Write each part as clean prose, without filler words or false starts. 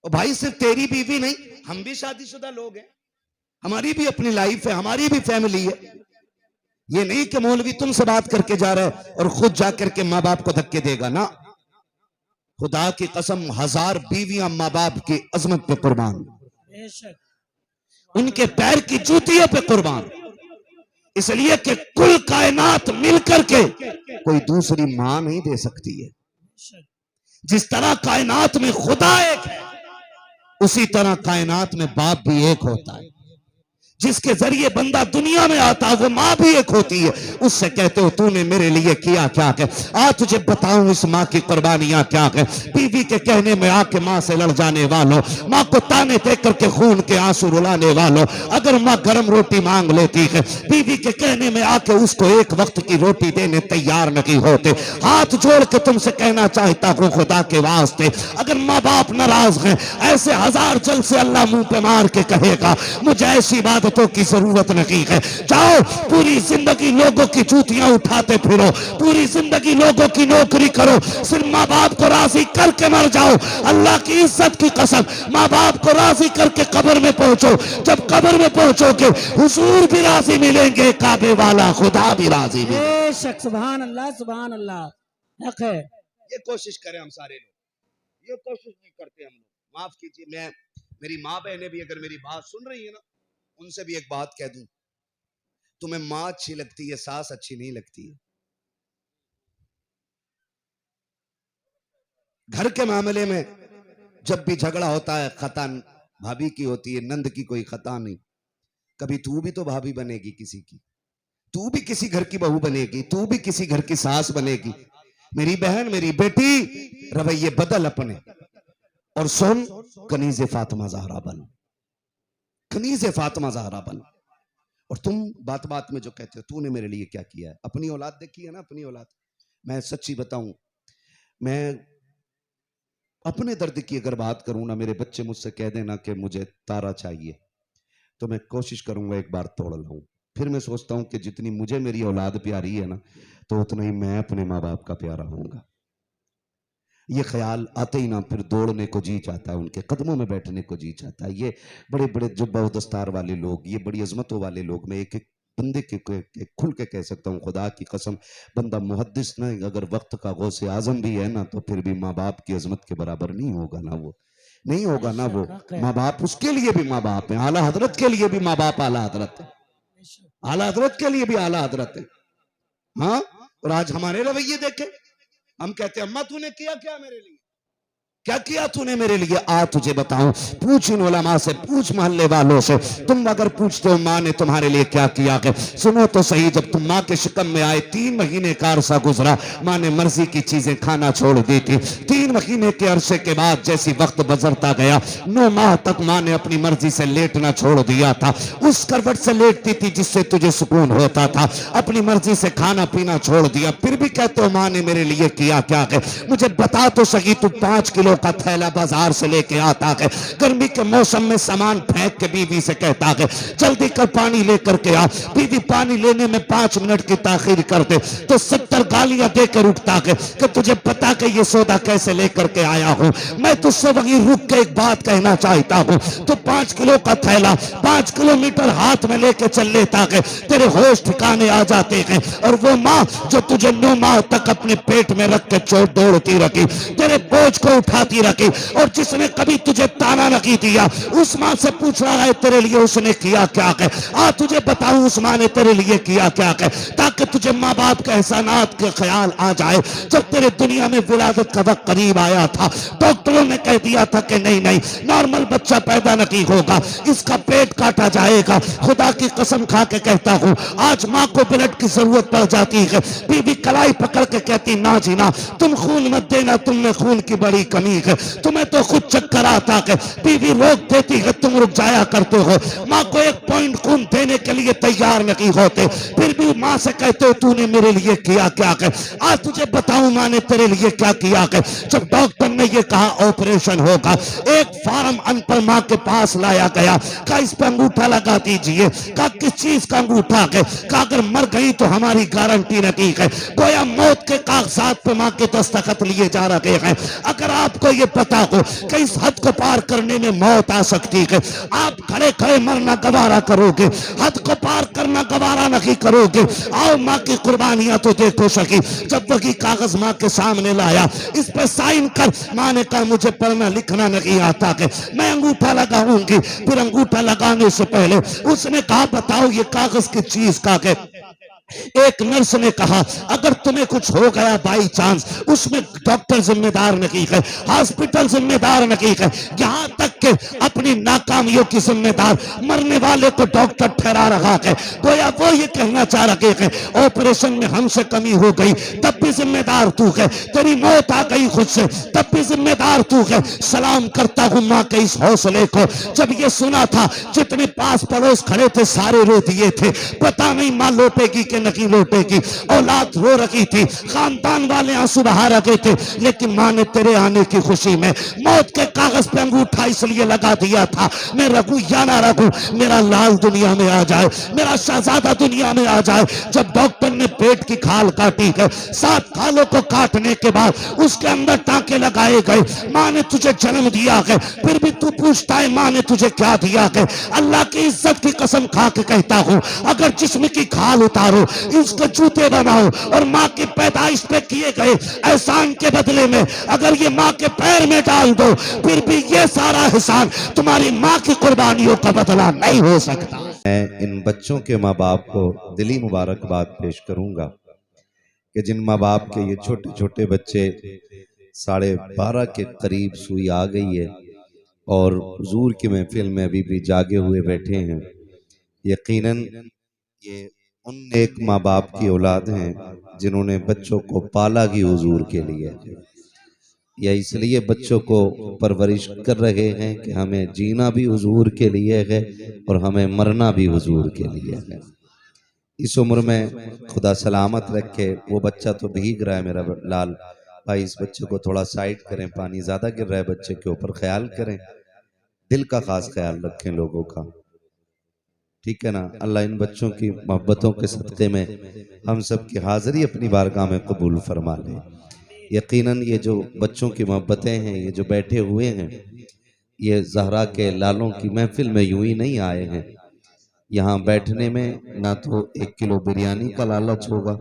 और भाई सिर्फ तेरी बीवी नहीं, हम भी शादीशुदा लोग हैं, हमारी भी अपनी लाइफ है, हमारी भी फैमिली है। ये नहीं कि मौलवी तुमसे बात करके जा रहा है और खुद जाकर के माँ बाप को धक्के देगा ना। खुदा की कसम, 1000 बीवियां माँ बाप की अजमत पे कुर्बान, उनके पैर की जूतियों पे कुर्बान, इसलिए कि कुल कायनात मिलकर के कोई दूसरी मां नहीं दे सकती है। जिस तरह कायनात में खुदा एक है, उसी तरह कायनात में बाप भी एक होता है। जिसके जरिए बंदा दुनिया में आता है वो माँ भी एक होती है। उससे कहते हो तूने मेरे लिए किया क्या है, आ तुझे बताऊं इस माँ की कुर्बानियां क्या है। बीवी के कहने में आके माँ से लड़ जाने वालों, माँ को ताने दे करके खून के आंसू रुलाने वालों, अगर माँ गर्म रोटी मांग लेती है, बीवी के कहने में आके उसको एक वक्त की रोटी देने तैयार नहीं होते। हाथ जोड़ के तुमसे कहना चाहता हूँ खुदा के वास्ते, अगर माँ बाप नाराज हैं, ऐसे 1000 जल से अल्लाह मुंह पे मार के कहेगा मुझे ऐसी बातों की जरूरत नहीं है। जाओ पूरी जिंदगी लोगों की जूतियां उठाते फिरो, पूरी जिंदगी लोगों की नौकरी करो, सिर्फ माँ बाप को राजी करके मर जाओ। अल्लाह की इज्जत की कसम, माँ बाप को राजी करके कब्र में पहुंचो। जब कब्र में पहुंचोगे हुजूर भी राजी मिलेंगे, काबे वाला खुदा भी राजी मिलेंगे। सुभान अल्लाह, सुभान अल्लाह। हक है। ये कोशिश करें हम सारे लोग, ये कोशिश नहीं करते हम लोग। माफ कीजिए, मैं मेरी माँ बहनें भी अगर मेरी बात सुन रही है ना, उनसे भी एक बात कह दूं, तुम्हें मां अच्छी लगती है, सास अच्छी नहीं लगती है। घर के मामले में जब भी झगड़ा होता है, खता भाभी की होती है, नंद की कोई खता नहीं। कभी तू भी तो भाभी बनेगी किसी की, तू भी किसी घर की बहू बनेगी, तू भी किसी घर की सास बनेगी। मेरी बहन, मेरी बेटी, रवैये बदल अपने और सुन, कनीज़े फातिमा ज़हरा बन, कनीज़े फातिमा ज़हरा बन। और तुम बात बात में जो कहते हो तूने मेरे लिए क्या किया है, अपनी औलाद देखी है ना, अपनी औलाद। मैं सच्ची बताऊं, मैं अपने दर्द की अगर बात करूं ना, मेरे बच्चे मुझसे कह देना कि मुझे तारा चाहिए, तो मैं कोशिश करूंगा एक बार तोड़ लाऊं। फिर मैं सोचता हूं कि जितनी मुझे मेरी औलाद प्यारी है ना, तो उतना ही मैं अपने माँ बाप का प्यारा होऊंगा। ये ख्याल आते ही ना फिर दौड़ने को जी चाहता है, उनके कदमों में बैठने को जी चाहता है। ये बड़े बड़े जुब्बा दस्तार वाले लोग, ये बड़ी अजमतों वाले लोग, मैं एक एक बंदे के खुल के कह सकता हूँ, खुदा की कसम, बंदा मुहद्दिस ना अगर वक्त का गौसे आजम भी है ना, तो फिर भी माँ बाप की अजमत के बराबर नहीं होगा ना, वो नहीं होगा ना। वो माँ बाप उसके लिए भी माँ बाप है, आला हजरत के लिए भी माँ बाप आला हजरत है, आला हजरत के लिए भी आला हजरत है। हाँ, और आज हमारे रवैये देखे, हम कहते हैं अम्मा तूने किया क्या मेरे लिए, क्या किया तूने मेरे लिए। आ तुझे बताऊं, पूछ इन उलमा से, पूछ मोहल्ले वालों से, तुम अगर पूछते हो माँ ने तुम्हारे लिए क्या किया है, सुनो तो सही। जब तुम माँ के शिकम में आए, 3 महीने का अरसा गुजरा, माँ ने मर्जी की चीजें खाना छोड़ दी थी। 3 महीने के अरसे के बाद जैसी वक्त गुजरता गया, 9 माह तक माँ ने अपनी मर्जी से लेटना छोड़ दिया था। उस करवट से लेटती थी जिससे तुझे सुकून होता था, अपनी मर्जी से खाना पीना छोड़ दिया। फिर भी कहते हो माँ ने मेरे लिए किया क्या है, मुझे बता तो सही। तू 5 किलो का थैला बाजार से लेके आता है, गर्मी के मौसम में सामान फेंक के बीवी से कहता है जल्दी कर पानी लेकर के आ। बीवी पानी लेने में 5 मिनट की ताखीर करते तो 70 गालियां देकर उठता है कि तुझे पता कि ये सौदा कैसे लेकर के आया हूं। मैं तुझसे वहीं रुक के एक बात कहना चाहता हूं, तो 5 किलो का थैला 5 किलोमीटर हाथ में लेके चल लेता है, तेरे होश ठिकाने आ जाते हैं। और वो माँ जो तुझे 9 माह तक अपने पेट में रख के चोट दौड़ती रखी, तेरे बोझ को उठाती रखी, और जिसने कभी तुझे ताना नहीं दिया, उस माँ से पूछ रहा है तेरे लिए उसने किया क्या है। आ तुझे बताऊं उस माँ ने तेरे लिए किया क्या है, ताकि तुझे माँ बाप के एहसानात के ख्याल आ जाए। जब तेरे दुनिया में विलादत का वक्त करीब आया था, डॉक्टरों ने कह दिया था कि नहीं नहीं, नॉर्मल बच्चा पैदा नहीं होगा, इसका पेट काटा जाएगा। खुदा की कसम खा के कहता हूँ, आज माँ को ब्लड की जरूरत पड़ जाती है, बीवी कलाई पकड़ के कहती ना जी ना, तुम खून मत देना, तुम में खून की बड़ी कमी है, तुम्हें तो खुद चक्कर आता है। बीवी रोक देती है, तुम रुक जाया करते हो। माँ को 1 पॉइंट खून देने के लिए तैयार नहीं होते, फिर भी माँ से कहते हो तूने मेरे लिए किया क्या है। आज तुझे बताऊं माँ ने तेरे लिए क्या किया है। जब डॉक्टर ने ने ये कहा ऑपरेशन होगा। एक फार्म अनपढ़ माँ के पास लाया गया, कहा इस पर अंगूठा लगा दीजिए। कहा किस चीज का अंगूठा है? कहा अगर मर गई तो हमारी गारंटी नहीं है। गोया मौत के कागजात पे माँ के दस्तखत लिए जा रहे हैं। अगर आपको ये पता हो कि इस हद को पार करने में मौत आ सकती है, आप खड़े खड़े मरना गवारा करोगे, हद को पार करना गवारा नहीं करोगे। आओ माँ की कुर्बानियां तो देखो सकी। जब वही कागज माँ के सामने लाया, इस पे साइन कर। माँ ने कहा मुझे पढ़ना लिखना नहीं आता है, मैं अंगूठा लगाऊंगी। फिर अंगूठा लगाने से पहले उसने कहा बताओ ये कागज किस चीज का है? एक नर्स ने कहा अगर तुम्हें कुछ हो गया बाई चांस, उसमें डॉक्टर जिम्मेदार नहीं है, हॉस्पिटल जिम्मेदार नहीं है, यहां तक के अपनी नाकामियों की जिम्मेदार मरने वाले को डॉक्टर ठहरा रहा है। गोया वो ये कहना चाह रहे हैं ऑपरेशन में हमसे कमी हो गई तब भी जिम्मेदार तू है, तेरी मौत आ गई खुद से तब भी जिम्मेदार तू है। सलाम करता हूं मां के इस हौसले को। जब ये सुना था जितने पास पड़ोस खड़े थे सारे रो दिए थे। पता नहीं मां लौटेगी कि नहीं लौटेगी। औलाद रो रही थी, खानदान वाले आंसू बहा रहे थे, लेकिन मां ने तेरे आने की खुशी में मौत के कागज पे अंगूठा इसलिए लगा दिया था, मैं रघु या ना रघु, मेरा लाल दुनिया में आ जाए, मेरा शहजादा दुनिया में आ जाए। जब डॉक्टर ने पेट की खाल काटी है, 7 खालों को काटने के बाद उसके अंदर टांके लगाए गए। मां ने तुझे जन्म दिया है, फिर भी तू पूछता है मां ने तुझे क्या दिया है? अल्लाह की इज्जत की कसम खा के कहता हूं, अगर जिस्म की खाल उतारो, इसको जूते बनाओ और मां की पैदाइश पे किए गए एहसान के बदले में अगर ये मां के पैर में डाल दो, फिर भी ये सारा एहसान तुम्हारी मां की कुर्बानियों का बदला नहीं हो सकता। मैं इन बच्चों के माँ बाप को दिली मुबारकबाद पेश करूंगा कि जिन माँ बाप के ये छोटे छोटे बच्चे 12:30 के करीब सुई आ गई है और हुजूर की महफिल में अभी भी जागे हुए बैठे हैं। यकीनन ये उन नेक माँ बाप की औलाद हैं जिन्होंने बच्चों को पाला ही हुजूर के लिए, या इसलिए बच्चों को परवरिश कर रहे हैं कि हमें जीना भी हुजूर के लिए है और हमें मरना भी हुजूर के लिए है। इस उम्र में खुदा सलामत रखे। वो बच्चा तो भीग रहा है मेरा लाल भाई, इस बच्चे को थोड़ा साइड करें, पानी ज्यादा गिर रहा है बच्चे के ऊपर, ख्याल करें, दिल का खास ख्याल रखें लोगों का, ठीक है ना। अल्लाह इन बच्चों की मोहब्बतों के सदक़े में हम सब की हाजिरी अपनी बारगाह में कबूल फरमा ले। यकीनन ये जो बच्चों की मोहब्बतें हैं, ये जो बैठे हुए हैं, ये ज़हरा के लालों की महफिल में यूं ही नहीं आए हैं। यहाँ बैठने में ना तो 1 किलो बिरयानी का लालच होगा,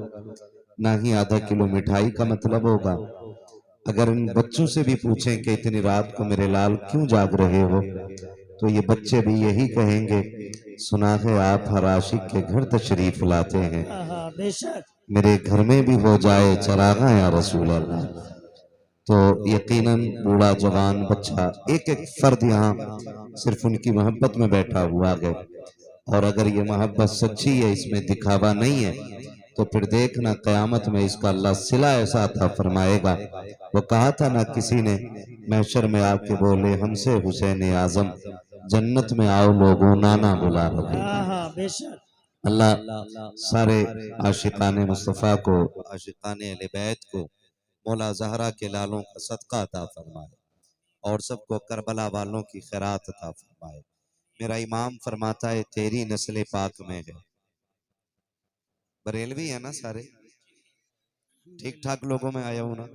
ना ही आधा किलो मिठाई का मतलब होगा। अगर इन बच्चों से भी पूछें कि इतनी रात को मेरे लाल क्यों जाग रहे हो, तो ये बच्चे भी यही कहेंगे, सुना है आप हर आशिक के घर तशरीफ लाते हैं, बेशक मेरे घर में भी हो जाए चरागा या रसूल अल्लाह। तो यकीनन बूढ़ा जवान बच्चा एक एक फर्द यहाँ सिर्फ उनकी मोहब्बत में बैठा हुआ है। और अगर ये मोहब्बत सच्ची है, इसमें दिखावा नहीं है, तो फिर देखना क़यामत में इसका अल्लाह सिला ऐसा था फरमाएगा। वो कहा था ना किसी ने महशर में आके बोले हमसे हुसैन आजम जन्नत में आओ लोगों नाना बुला रहे। बेशक अल्लाह सारे आशिकाने मुस्तफ़ा को, आशिकाने अहले बैत को मौला ज़हरा के लालों का सदका अता फरमाए और सबको करबला वालों की खैरात अता फरमाए। मेरा इमाम फरमाता है तेरी नस्ल पाक में है। बरेलवी है ना सारे, ठीक ठाक लोगों में आया हूं ना,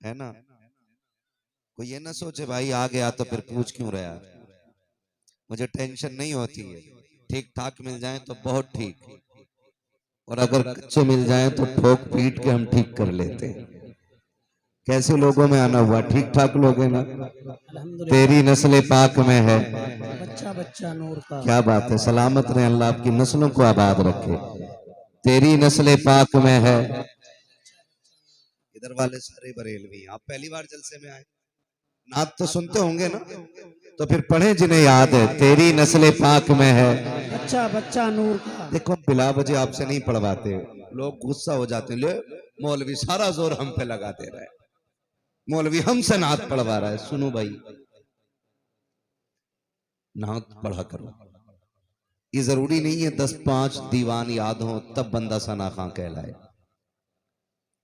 है ना। कोई ये ना सोचे भाई आ गया तो फिर पूछ क्यों रहा। मुझे टेंशन नहीं होती है, ठीक ठाक मिल जाए तो बहुत ठीक, और अगर कच्चे मिल जाए तो ठोक पीट के हम ठीक कर लेते हैं। कैसे लोगों में आना हुआ, ठीक ठाक लोग हैं ना। तेरी नस्ल पाक में है, बच्चा बच्चा नूर का। क्या बात है, सलामत रहे, अल्लाह आपकी नस्लों को आबाद रखे। तेरी नस्ल पाक में है। इधर वाले सारे बरेलवी, आप पहली बार जलसे में आए, नात तो सुनते होंगे ना, तो फिर पढ़े जिन्हें याद है। तेरी नस्ल पाक में है, बच्चा बच्चा नूर का। देखो बिला वजह आपसे नहीं पढ़वाते, लोग गुस्सा हो जाते हैं, ले मौलवी सारा जोर हम पे लगा दे रहा है, मौलवी हमसे नात पढ़वा रहा है। सुनो भाई, नात पढ़ा करो, ये जरूरी नहीं है 10-5 दीवान याद हो तब बंदा सना खां कहलाए।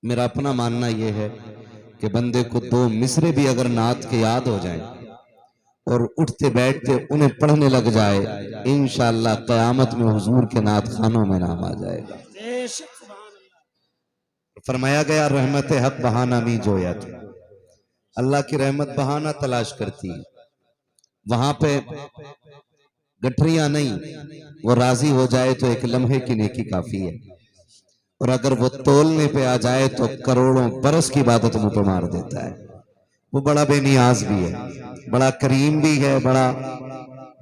मेरा अपना मानना यह है कि बंदे को दो मिसरे भी अगर नात के याद हो जाएं और उठते बैठते उन्हें पढ़ने लग जाए, इंशाअल्लाह क़यामत में हुजूर के नात खानों में नाम आ जाएगा। बेशक सुभान अल्लाह। फरमाया गया रहमत हक बहाना नहीं जोया थी, अल्लाह की रहमत बहाना तलाश करती है। वहां पे गठरियां नहीं, वो राजी हो जाए तो एक लम्हे की नेकी काफी है, और अगर वो तोलने पे आ जाए तो करोड़ों बरस की इबादत मुंह पे मार देता है। वो बड़ा बेनियाज भी है, बड़ा करीम भी है, बड़ा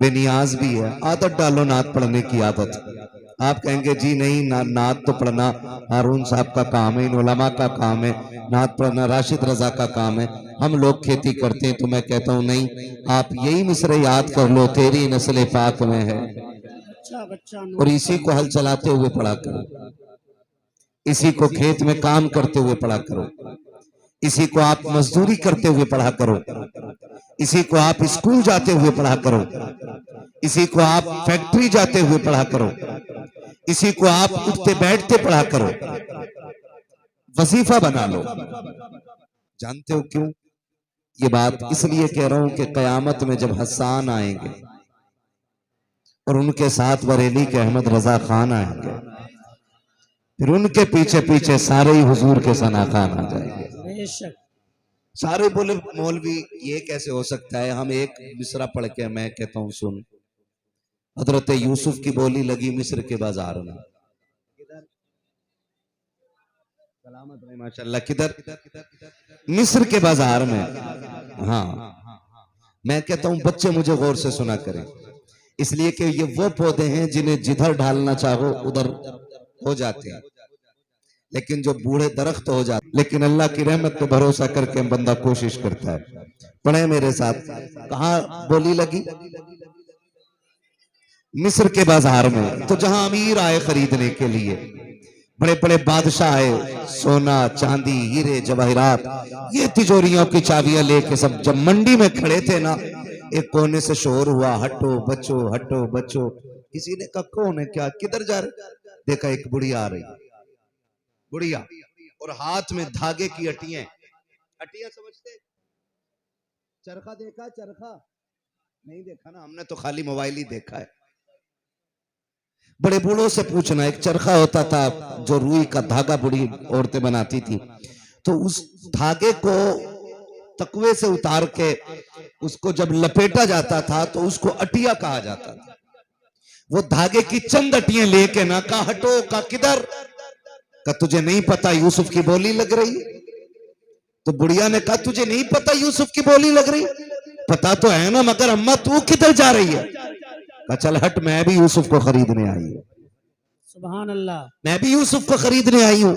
बेनियाज भी है। आदत डालो नात पढ़ने की आदत। आप कहेंगे जी नहीं नात तो पढ़ना हारून साहब का काम है, इन उलमा का काम है, नात पढ़ना राशिद रजा का काम है, हम लोग खेती करते हैं। तो मैं कहता हूं नहीं, आप यही मिसरे याद कर लो, तेरी नस्ल पाक में है, बच्चा बच्चा और नूर इसी को हल चलाते हुए पढ़ा करो, इसी को खेत में काम करते हुए पढ़ा करो, इसी को आप मजदूरी करते हुए पढ़ा करो, इसी को आप स्कूल जाते हुए पढ़ा करो, इसी को आप फैक्ट्री जाते हुए पढ़ा करो, इसी को आप उठते बैठते पढ़ा करो, वजीफा बना लो। जानते हो क्यों ये बात? इसलिए कह रहा हूं कि कयामत में जब हसन आएंगे और उनके साथ बरेली के अहमद रजा खान आएंगे, फिर उनके पीछे पीछे सारे ही हुजूर के सना खान आ जाएंगे। बेशक सारे बोले मौलवी ये कैसे हो सकता है? हम एक मिसरा पढ़ के, मैं कहता हूं सुन, हजरत यूसुफ की बोली लगी मिस्र के बाजार में, माशाल्लाह, किधर? मिस्र के बाजार में। हाँ, मैं कहता हूं बच्चे मुझे गौर से सुना करें, इसलिए कि ये वो पौधे हैं जिन्हें जिधर ढालना चाहो उधर हो जाते हैं, लेकिन जो बूढ़े दरख्त हो जाते, लेकिन अल्लाह की रहमत पे भरोसा करके बंदा कोशिश करता है। पढ़े मेरे साथ, कहा बोली लगी? मिस्र के बाजार में। तो जहां अमीर आए खरीदने के लिए, बड़े बड़े बादशाह आए, सोना चांदी हीरे जवाहरात, ये तिजोरियों की चाबियां लेके सब जब मंडी में खड़े थे ना, एक कोने से शोर हुआ, हटो बच्चो हटो बच्चो। किसी ने कहा कौन है, क्या, किधर जा रहे? देखा एक बुढ़िया आ रही, बुढ़िया, और हाथ में धागे की अटियां। अटियां समझते? चरखा देखा? चरखा नहीं देखा ना, हमने तो खाली मोबाइल ही देखा है। बड़े बूढ़ों से पूछना, एक चरखा होता था जो रुई का धागा बुढ़ी औरतें बनाती थी, तो उस धागे को तकवे से उतार के उसको जब लपेटा जाता था तो उसको अटिया कहा जाता था। वो धागे की चंद अटियां लेके ना, कहा हटो, का किधर? का तुझे नहीं पता यूसुफ की बोली लग रही? तो बुढ़िया ने कहा तुझे नहीं पता यूसुफ की बोली लग रही? पता तो है ना, मगर अम्मा तू किधर जा रही है? कहा चल हट, मैं भी यूसुफ को खरीदने आई हूं, सुभान अल्लाह। मैं भी यूसुफ को खरीदने आई हूं।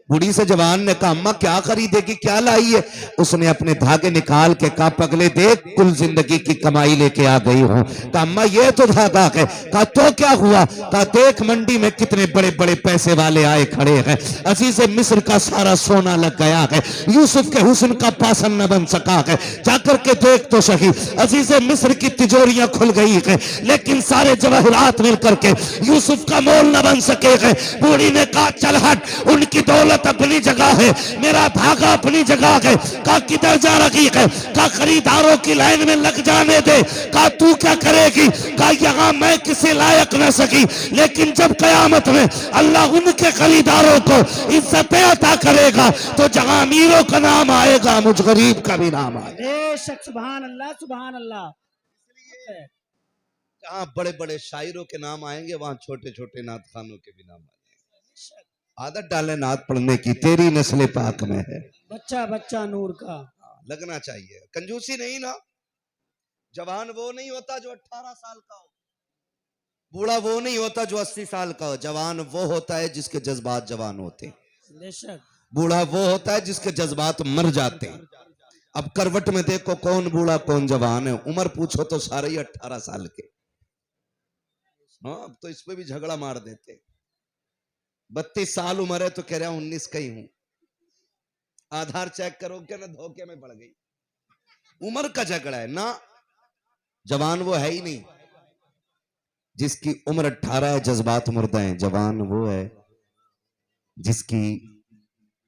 बूढ़ी से जवान ने कहा अम्मा क्या खरीदेगी, क्या लाई है? उसने अपने धागे निकाल के कहा पगले देख, कुल जिंदगी की कमाई लेके आ गई हूं। कहा अम्मा ये तो धागा है। कहा तो क्या हुआ? कहा देख मंडी में कितने बड़े बड़े पैसे वाले आए खड़े हैं, अजीज़े मिस्र का सारा सोना लग गया है, यूसुफ के हुस्न का पासन न बन सका है, जाकर के देख तो सही, अजीज़े मिस्र की तिजोरियां खुल गई है, लेकिन सारे जवाहरात मिलकर के यूसुफ का मोल न बन सके है। बूढ़ी ने कहा चल हट, उनकी दौलत अपनी जगह है, मेरा धागा अपनी जगह है। कहा किधर जा रही है? कहा खरीदारों की लाइन में लग जाने दे। कहा तू क्या करेगी? कहा यहां मैं किसी लायक न सकी, लेकिन जब कयामत में अल्लाह उनके खरीदारों को इज्जतें अता करेगा तो जहां अमीरों का नाम आएगा मुझ गरीब का भी नाम आएगा। बेशक सुभान अल्लाह सुभान अल्लाह। जहां बड़े बड़े शायरों के नाम आएंगे वहां छोटे छोटे नात खानों के भी नाम आएंगे। आदत डाले नात पढ़ने की, तेरी नस्ल पाक में है, बच्चा बच्चा नूर का। लगना चाहिए, कंजूसी नहीं ना। जवान वो नहीं होता जो 18 साल का हो, बूढ़ा वो नहीं होता जो 80 साल का हो, जवान वो होता है जिसके जज्बात जवान होते हैं, बेशक बूढ़ा वो होता है जिसके जज्बात मर जाते हैं। अब करवट में देखो कौन बूढ़ा कौन जवान है, उम्र पूछो तो सारे ही 18 साल के। हाँ, अब तो इस पे भी झगड़ा मार देते, 32 साल उम्र है तो कह रहा हूं 19 का ही हूं। आधार चेक करोगे ना, धोखे में पड़ गई। उम्र का झगड़ा है ना, जवान वो है ही नहीं जिसकी उम्र 18 है, जज्बात मुर्दा है। जवान वो है जिसकी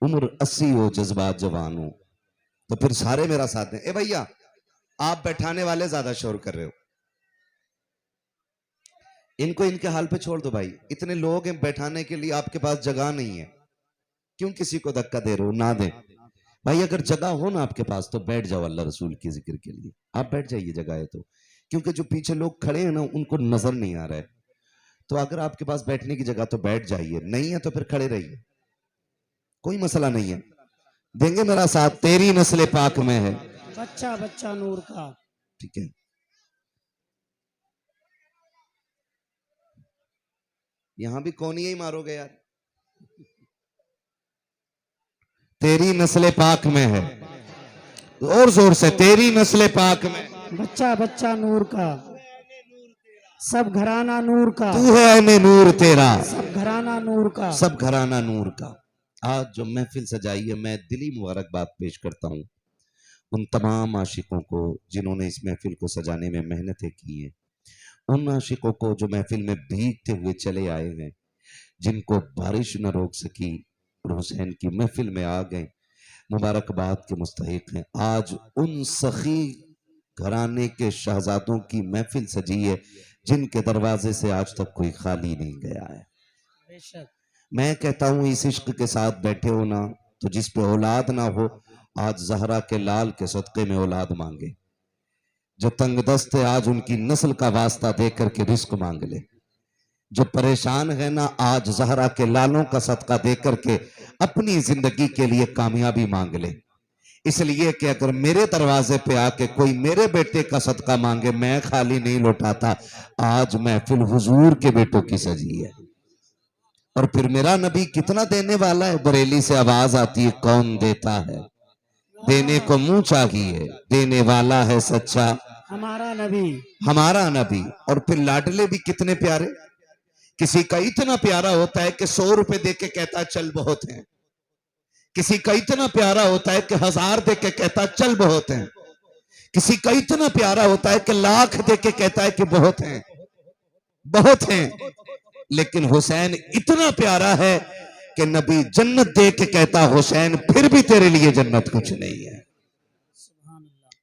उम्र 80 हो, जज्बात जवान हो। तो फिर सारे मेरा साथ दें। ए भैया, आप बैठाने वाले ज्यादा शोर कर रहे हो, इनको इनके हाल पे छोड़ दो भाई। इतने लोग हैं बैठाने के लिए, आपके पास जगह नहीं है, क्यों किसी को धक्का दे रहे हो? ना दे भाई, अगर जगह हो ना आपके पास तो बैठ जाओ अल्लाह रसूल के जिक्र के लिए, आप बैठ जाइए, जगह है तो। क्योंकि जो पीछे लोग खड़े हैं ना उनको नजर नहीं आ रहा है, तो अगर आपके पास बैठने की जगह तो बैठ जाइए, नहीं है तो फिर खड़े रहिए, कोई मसला नहीं है। देंगे मेरा साथ, तेरी नस्ल पाक में है। बच्चा बच्चा नूर का। ठीक है, यहां भी कौन ही मारोगे यार। तेरी नस्ल पाक में है, और जोर से, तेरी नस्ल पाक में। बच्चा बच्चा नूर का, सब घराना नूर का, तू है ऐने नूर तेरा, सब घराना नूर का। सब घराना नूर का। आज जो महफिल सजाई है, मैं दिली मुबारकबाद पेश करता हूँ उन तमाम आशिकों को जिन्होंने इस महफिल को सजाने में मेहनतें की हैं, उन आशिकों को जो महफिल में भीगते हुए चले आए हैं, जिनको बारिश न रोक सकी और हुसैन की महफिल में आ गए, मुबारकबाद के मुस्तहिक हैं। आज उन सखी घराने के शहजादों की महफिल सजी है जिनके दरवाजे से आज तक कोई खाली नहीं गया है। बेशक। मैं कहता हूं इस इश्क के साथ बैठे हो ना, तो जिस पे औलाद ना हो, आज जहरा के लाल के सदक़े में औलाद मांगे। जो तंग दस्त है आज उनकी नस्ल का वास्ता दे करके रिस्क मांग ले। जो परेशान है ना, आज जहरा के लालों का सदका दे करके अपनी जिंदगी के लिए कामयाबी मांग ले। इसलिए कि अगर मेरे दरवाजे पे आके कोई मेरे बेटे का सदका मांगे, मैं खाली नहीं लौटाता। आज महफिल हुजूर के बेटों की सजी है, और फिर मेरा नबी कितना देने वाला है। बरेली से आवाज आती है, कौन देता है, देने को मुंह चाहिए, देने वाला है सच्चा हमारा नबी, हमारा नबी। और फिर लाडले भी कितने प्यारे। किसी का इतना प्यारा होता है कि 100 रुपए दे के कहता है चल बहुत है, किसी का इतना प्यारा होता है कि 1000 दे के कहता है चल बहुत है, किसी का इतना प्यारा होता है कि लाख दे के कहता है कि बहुत है, बहुत है। लेकिन हुसैन इतना प्यारा है कि नबी जन्नत दे के कहता, हुसैन फिर भी तेरे लिए जन्नत कुछ नहीं है।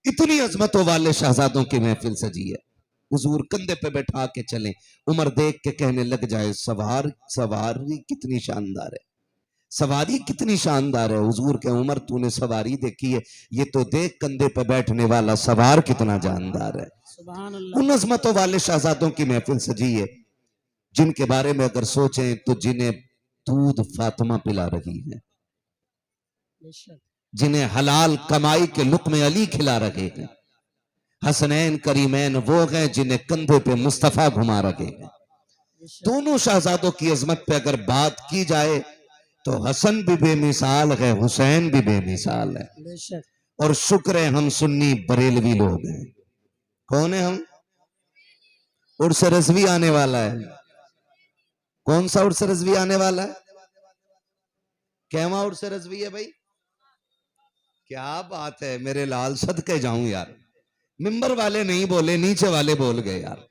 इतनी अजमतों वाले शहजादों की महफिल सजी है। हुजूर कंधे पे बैठा के चले, उमर देख के कहने लग जाए, सवारी कितनी शानदार है, सवारी कितनी शानदार है। हुजूर के, उमर तूने सवारी देखी है, ये तो देख कंधे पे बैठने वाला सवार कितना जानदार है। सुभान अल्लाह। उन अजमतों वाले शहजादों की महफिल सजी है जिनके बारे में अगर सोचें तो जिन्हें दूध फातिमा पिला रही है, बेशक। जिन्हें हलाल कमाई के लुक़्मे अली खिला रहे हैं। हसनैन करीमैन वो हैं जिन्हें कंधे पे मुस्तफा घुमा रहे हैं। दोनों शहजादों की अजमत पे अगर बात की जाए तो हसन भी बेमिसाल है, हुसैन भी बेमिसाल है। बेशक। और शुक्र है हम सुन्नी बरेलवी लोग हैं। कौन है हम? उर्स रज़वी आने वाला है। कौन सा उर्स रज़वी आने वाला है? कहवा उर्स रज़वी है भाई? क्या बात है मेरे लाल, सदके जाऊं यार। मिंबर वाले नहीं बोले, नीचे वाले बोल गए यार,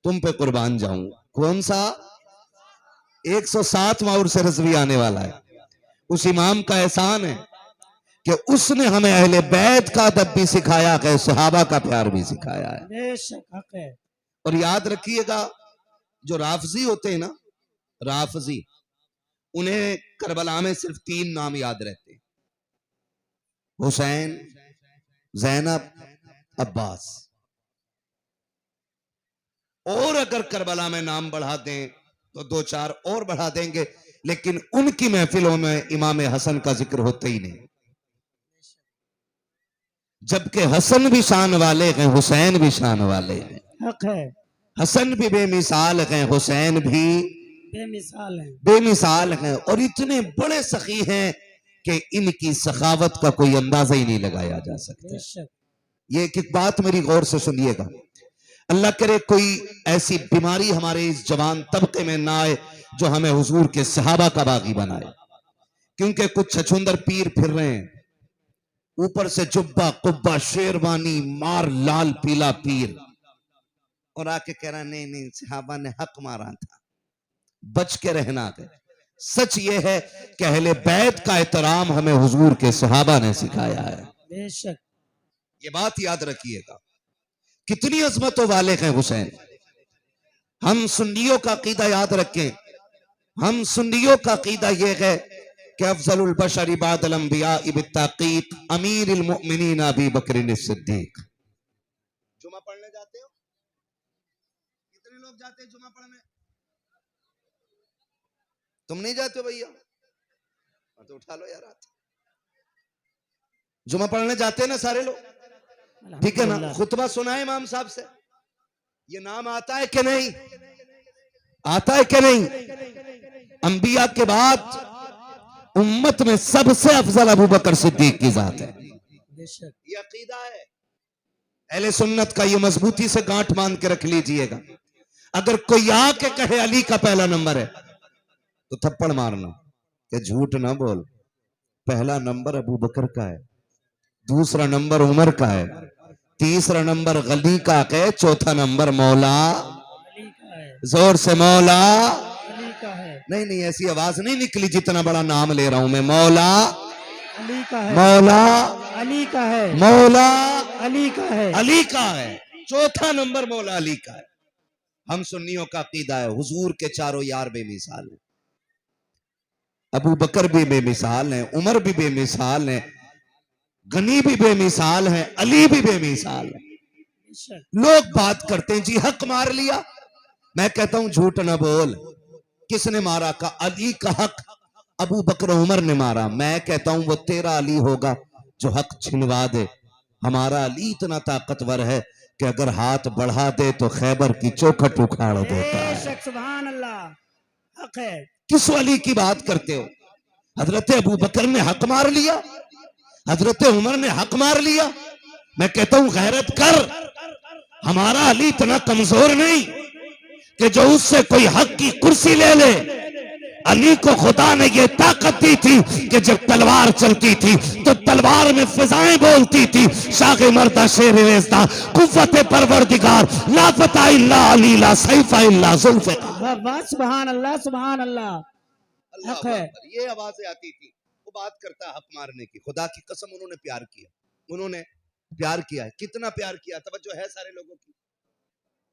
तुम पे कुर्बान जाऊं। कौन सा? 107वां उर्स रज़वी आने वाला है। उस इमाम का एहसान है कि उसने हमें अहले बैत का अदब भी सिखाया है, सहाबा का प्यार भी सिखाया है। बेशक हक है। और याद रखिएगा, जो राफजी होते हैं ना, राफजी, उन्हें करबला में सिर्फ 3 नाम याद रहते हैं, हुसैन, ज़ैनब, अब्बास। और अगर करबला में नाम बढ़ा दें तो 2-4 और बढ़ा देंगे, लेकिन उनकी महफिलों में इमाम हसन का जिक्र होता ही नहीं। जबकि हसन भी शान वाले हैं, हुसैन भी शान वाले हैं। हक है। हसन भी बेमिसाल हैं, हुसैन भी बेमिसाल है। बेमिसाल हैं। और इतने बड़े सखी हैं कि इनकी सखावत का कोई अंदाजा ही नहीं लगाया जा सकता। बेशक। ये एक बात मेरी गौर से सुनिएगा, अल्लाह करे कोई ऐसी बीमारी हमारे इस जवान तबके में ना आए जो हमें हुजूर के सहाबा का बागी बनाए। क्योंकि कुछ छछुंदर पीर फिर रहे हैं, ऊपर से जुब्बा कुब्बा शेरवानी मार लाल पीला पीर, और आके कह रहा नहीं नहीं सहाबा ने हक मारा था, बच के रहना है। सच ये है कि अहले बैत का एहतराम हमें हुजूर के सहाबा ने सिखाया है। बेशक। ये बात याद रखिएगा, कितनी अजमतों वाले हैं हुसैन। हम सुन्नियों का अकीदा याद रखें, हम सुन्नियों का अकीदा यह है कि अफजलुल बशर बादल अंबिया बित्ताकीद अमीरुल मुमिनीन अबू बकर सिद्दीक। जुमा पढ़ने जाते हो? कितने लोग जाते हैं जुमा पढ़ने? तुम नहीं जाते हो भैया? तो उठा लो यार हाथ। जुमा पढ़ने जाते हैं ना सारे लोग, ठीक है ना? खुतबा सुना है इमाम साहब से, ये नाम आता है कि नहीं? आता है कि नहीं? अंबिया के बाद उम्मत में सबसे अफजल अबू बकर सिद्दीक की जात है। ये अकीदा है अहले सुन्नत का, ये मजबूती से गांठ बांध के रख लीजिएगा। अगर कोई आके कहे अली का पहला नंबर है तो थप्पड़ मारना कि झूठ ना बोल, पहला नंबर अबू बकर का है, दूसरा नंबर उमर का है, तीसरा नंबर गली का है, चौथा नंबर मौला, जोर से मौला। नहीं नहीं, ऐसी आवाज नहीं निकली जितना बड़ा नाम ले रहा हूं मैं। मौला अली का है, मौला अली का है, मौला अली का है, अली का है, चौथा नंबर मौला अली का है। हम सुन्नियों का अकीदा है हुजूर के चारों यार बेमिसाल हैं, अबू बकर भी बेमिसाल हैं, उमर भी बेमिसाल हैं, गनी भी बेमिसाल हैं, अली भी बेमिसाल है। लोग बात करते हैं जी हक मार लिया, मैं कहता हूं झूठ ना बोल। किसने मारा? का अली का हक अबू बकर उमर ने मारा। मैं कहता हूं वो तेरा अली होगा जो हक छिनवा दे। हमारा अली इतना ताकतवर है कि अगर हाथ बढ़ा दे तो खैबर की चौखट उखाड़ देता है। सुभान अल्लाह, हक है। किस अली की बात करते हो? हजरत अबू बकर ने हक मार लिया, हजरत उमर ने हक मार लिया। मैं कहता हूं गैरत कर। हमारा अली इतना कमजोर नहीं कि जो उससे कोई हक की कुर्सी ले ले। अली को खुदा ने यह ताकत दी थी कि जब तलवार चलती थी तो तलवार में फिजाएं बोलती थी, शागे मर्दा शेर रेज़दा कुव्वत परवरदिगार ला फता इल्ला अली ला सैफा इल्ला जुल्फ़िकार। सुभान अल्लाह, सुभान अल्लाह, हक है। ये आवाजें आती थी। वो बात करता है हक मारने की। खुदा की कसम उन्होंने प्यार किया, उन्होंने प्यार किया है। कितना प्यार किया? तवज्जो है सारे लोगों की?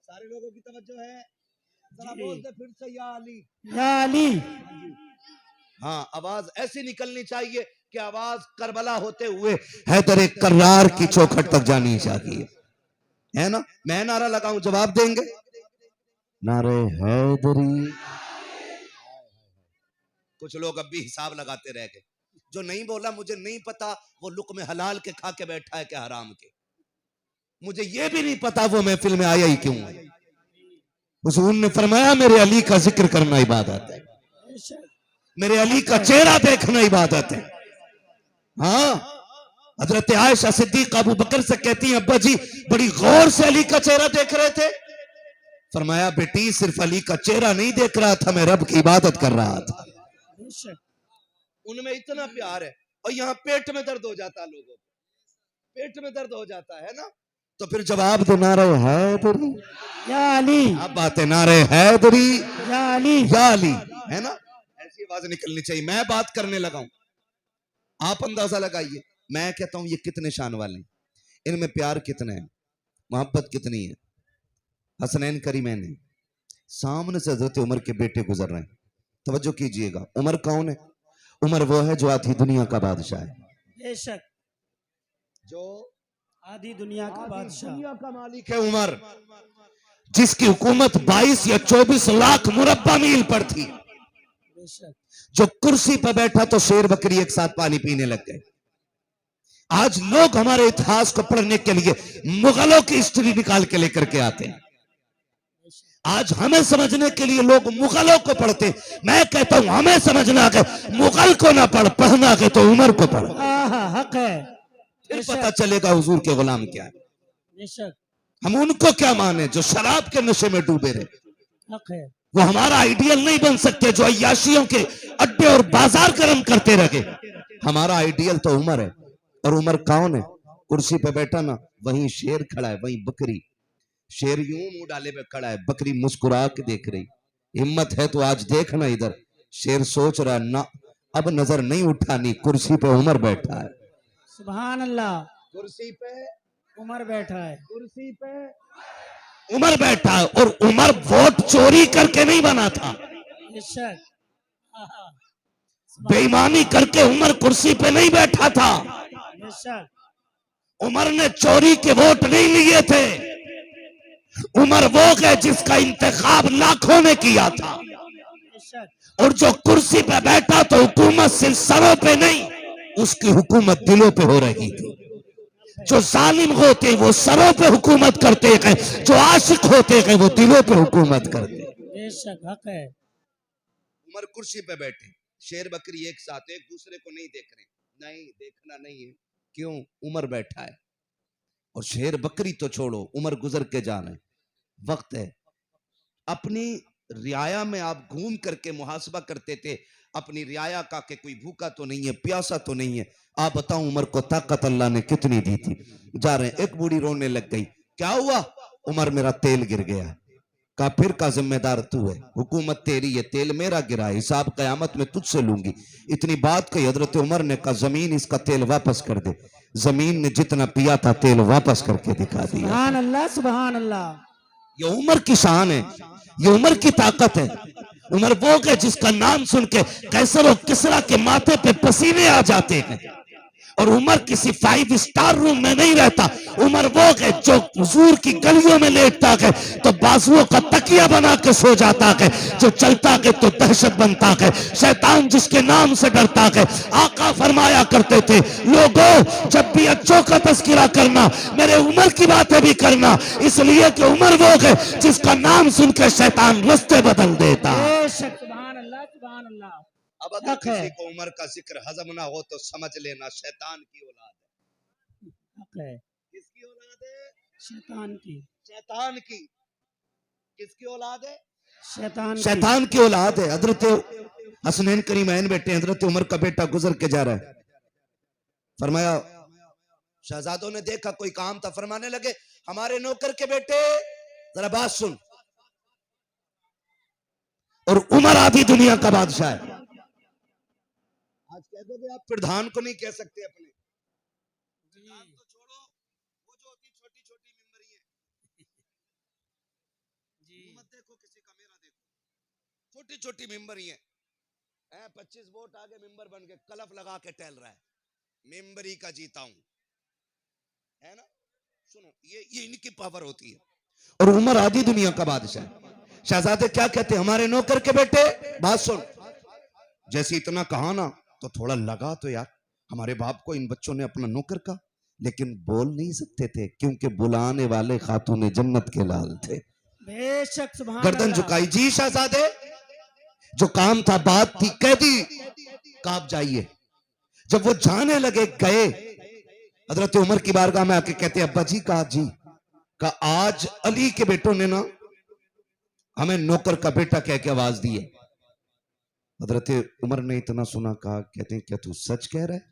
सारे लोगों की तवज्जो है? जरा बोल दे फिर से, या अली, या अली। हाँ, आवाज ऐसी निकलनी चाहिए कि आवाज करबला होते हुए हैदर कर्रार की चौखट तक जानी चाहिए, है ना? मैं नारा लगाऊं, जवाब देंगे? नारे हैदरी। कुछ लोग अब भी हिसाब लगाते रह गए। जो नहीं बोला मुझे नहीं पता वो लुक़्मे हलाल के खा के बैठा है कि हराम के। मुझे ये भी नहीं पता वो महफिल में आया ही क्यों है। हुजूर ने फरमाया मेरे अली का जिक्र करना इबादत है, मेरे अली का चेहरा देखना इबादत है। हाँ, हजरत आयशा सिद्दीक़ा अबू बकर से कहती हैं अब्बा जी बड़ी गौर से अली का चेहरा देख रहे थे। फरमाया बेटी सिर्फ अली का चेहरा नहीं देख रहा था, मैं रब की इबादत कर रहा था। उनमें इतना प्यार है। और यहाँ पेट में दर्द हो जाता है, लोगों को पेट में दर्द हो जाता है ना, तो फिर जवाब दो नारे हैदरी या अली। अब बात है नारे हैदरी या अली, या अली, है ना? ऐसी आवाज निकलनी चाहिए। मैं बात करने लगा हूं, आप अंदाजा लगाइए। मैं कहता हूं ये कितने शान वाले हैं, इनमें प्यार कितना है, मोहब्बत कितनी है। हसनैन करीमैन है, सामने से हजरत उमर के बेटे गुजर रहे हैं। तवज्जो कीजिएगा, उमर कौन है? उमर वो है जो आधी दुनिया का बादशाह है। बेशक, जो आधी दुनिया का बादशाह, दुनिया का मालिक है उमर, जिसकी हुकूमत 22 या 24 लाख मुरब्बा मील पर थी। जो कुर्सी पर बैठा तो शेर बकरी एक साथ पानी पीने लग गए। आज लोग हमारे इतिहास को पढ़ने के लिए मुगलों की हिस्ट्री निकाल के लेकर के आते हैं। आज हमें समझने के लिए लोग मुगलों को पढ़ते। मैं कहता हूं हमें समझना है मुगल को ना पढ़, पढ़ना है तो उमर को पढ़। हक है। फिर पता चलेगा हुजूर के गुलाम क्या है। बेशक, हम उनको क्या माने जो शराब के नशे में डूबे रहे। हक है। वो हमारा आइडियल नहीं बन सकते जो अय्याशियों के अड्डे और बाजार गर्म करते रहे। हमारा आइडियल तो उमर है। और उमर कौन है? कुर्सी पे बैठा ना, वहीं शेर खड़ा है, वहीं बकरी। शेर यूं मुंह डाले पे खड़ा है, बकरी मुस्कुरा के देख रही। हिम्मत है तो आज देखना इधर। शेर सोच रहा ना अब नजर नहीं उठानी, कुर्सी पे उमर बैठा है। सुभान अल्लाह। कुर्सी पे उमर बैठा है। कुर्सी पे उमर बैठा है, और उमर वोट चोरी करके नहीं बना था, बेशक। आहा, बेईमानी करके उमर कुर्सी पे नहीं बैठा था। बेशक। उमर ने चोरी के वोट नहीं लिए थे। उमर वो है जिसका इंतखाब लाखों ने किया था, बेशक। और जो कुर्सी पे बैठा तो हुकूमत सिर्फ सरों पे नहीं, उसकी हुकूमत दिलों पे हो रही थी। जो जालिम होते वो सरों पे हुकूमत करते हैं, जो आशिक होते हैं वो दिलों पे हुकूमत करते हैं। बेशक हक है। उमर कुर्सी पे बैठे, शेर बकरी एक साथ, एक दूसरे को नहीं देख रहे। नहीं, देखना नहीं है। क्यों? उमर बैठा है। और शेर बकरी तो छोड़ो, उमर गुजर के जाने वक्त है। अपनी रियाया में आप घूम करके मुहासबा करते थे अपनी रियाया का कि कोई भूखा तो नहीं है, प्यासा तो नहीं है। आप बताओ उमर को ताकत अल्लाह ने कितनी दी थी। जा रहे हैं, एक बूढ़ी रोने लग गई। क्या हुआ? उमर मेरा तेल गिर गया। का फिर का जिम्मेदार तू है, हुकूमत तेरी है, तेल मेरा गिरा है, हिसाब कयामत में तुझसे लूंगी। इतनी बात कही। हजरत उमर ने कहा जमीन इसका तेल वापस कर दे। जमीन ने जितना पिया था तेल वापस करके दिखा दिया। सुभान अल्लाह, सुभान अल्लाह। ये उमर की शान है, ये उमर की ताकत है। उमर वो है जिसका नाम सुन के कैसर और किसरा के माथे पे पसीने आ जाते हैं। और उमर किसी 5 स्टार रूम में नहीं रहता। उमर वो है जो हुजूर की गलियों में लेटता है तो बाजुओं का तकिया बना के सो जाता है, जो चलता है तो दहशत बनता है। शैतान जिसके नाम से डरता है। आका फरमाया करते थे, लोगों जब भी अच्छों का तस्करा करना मेरे उमर की बातें भी करना, इसलिए कि उमर वो है जिसका नाम सुन के शैतान रास्ते बदल देता। बेशक। सुभान अल्लाह, सुभान अल्लाह। अब अगर हक है। किसी को उमर का जिक्र हजम ना हो तो समझ लेना शैतान की औलाद है। हक है। किसकी औलाद है? शैतान की। शैतान की। किसकी औलाद है? शैतान की। शैतान की औलाद है। हजरत हसनैन करीमैन बेटे, हजरत उमर का बेटा गुजर के जा रहा है। फरमाया, शहजादों ने देखा कोई काम था, फरमाने लगे हमारे नौकर के बेटे जरा बात सुन। और उमर आधी दुनिया का बादशाह है। आज कह दोगे आप प्रधान को नहीं कह सकते अपने। प्रधान तो छोड़ो, वो जो होती छोटी छोटी मिंबरी है। मत देखो किसी का, मेरा देखो। छोटी छोटी मिंबरी है। 25 वोट आगे मिंबर बन के कलफ लगा के टहल रहा है, मिंबरी का जीता हूं, है ना? सुनो, ये इनकी पावर होती है। और उमर आधी दुनिया का बादशाह है। शहजादे क्या कहते, हमारे नौकर के बेटे बात सुन। जैसे इतना कहा ना तो थोड़ा लगा तो यार, हमारे बाप को इन बच्चों ने अपना नौकर कहा, लेकिन बोल नहीं सकते थे क्योंकि बुलाने वाले खातून जन्नत के लाल थे। बेशक। सुभान गर्दन अल्लाह। झुकाई। जी शहजादे, जो काम था, बात थी, कह दी, काब जाइए। जब वो जाने लगे, गए हजरत उमर की बारगाह में आके कहते, अब्बा जी कहा, जी का आज अली के बेटों ने ना हमें नौकर का बेटा कह के आवाज दी है। हजरत उमर ने इतना सुना, कहा, कहते हैं क्या तू सच कह रहा है?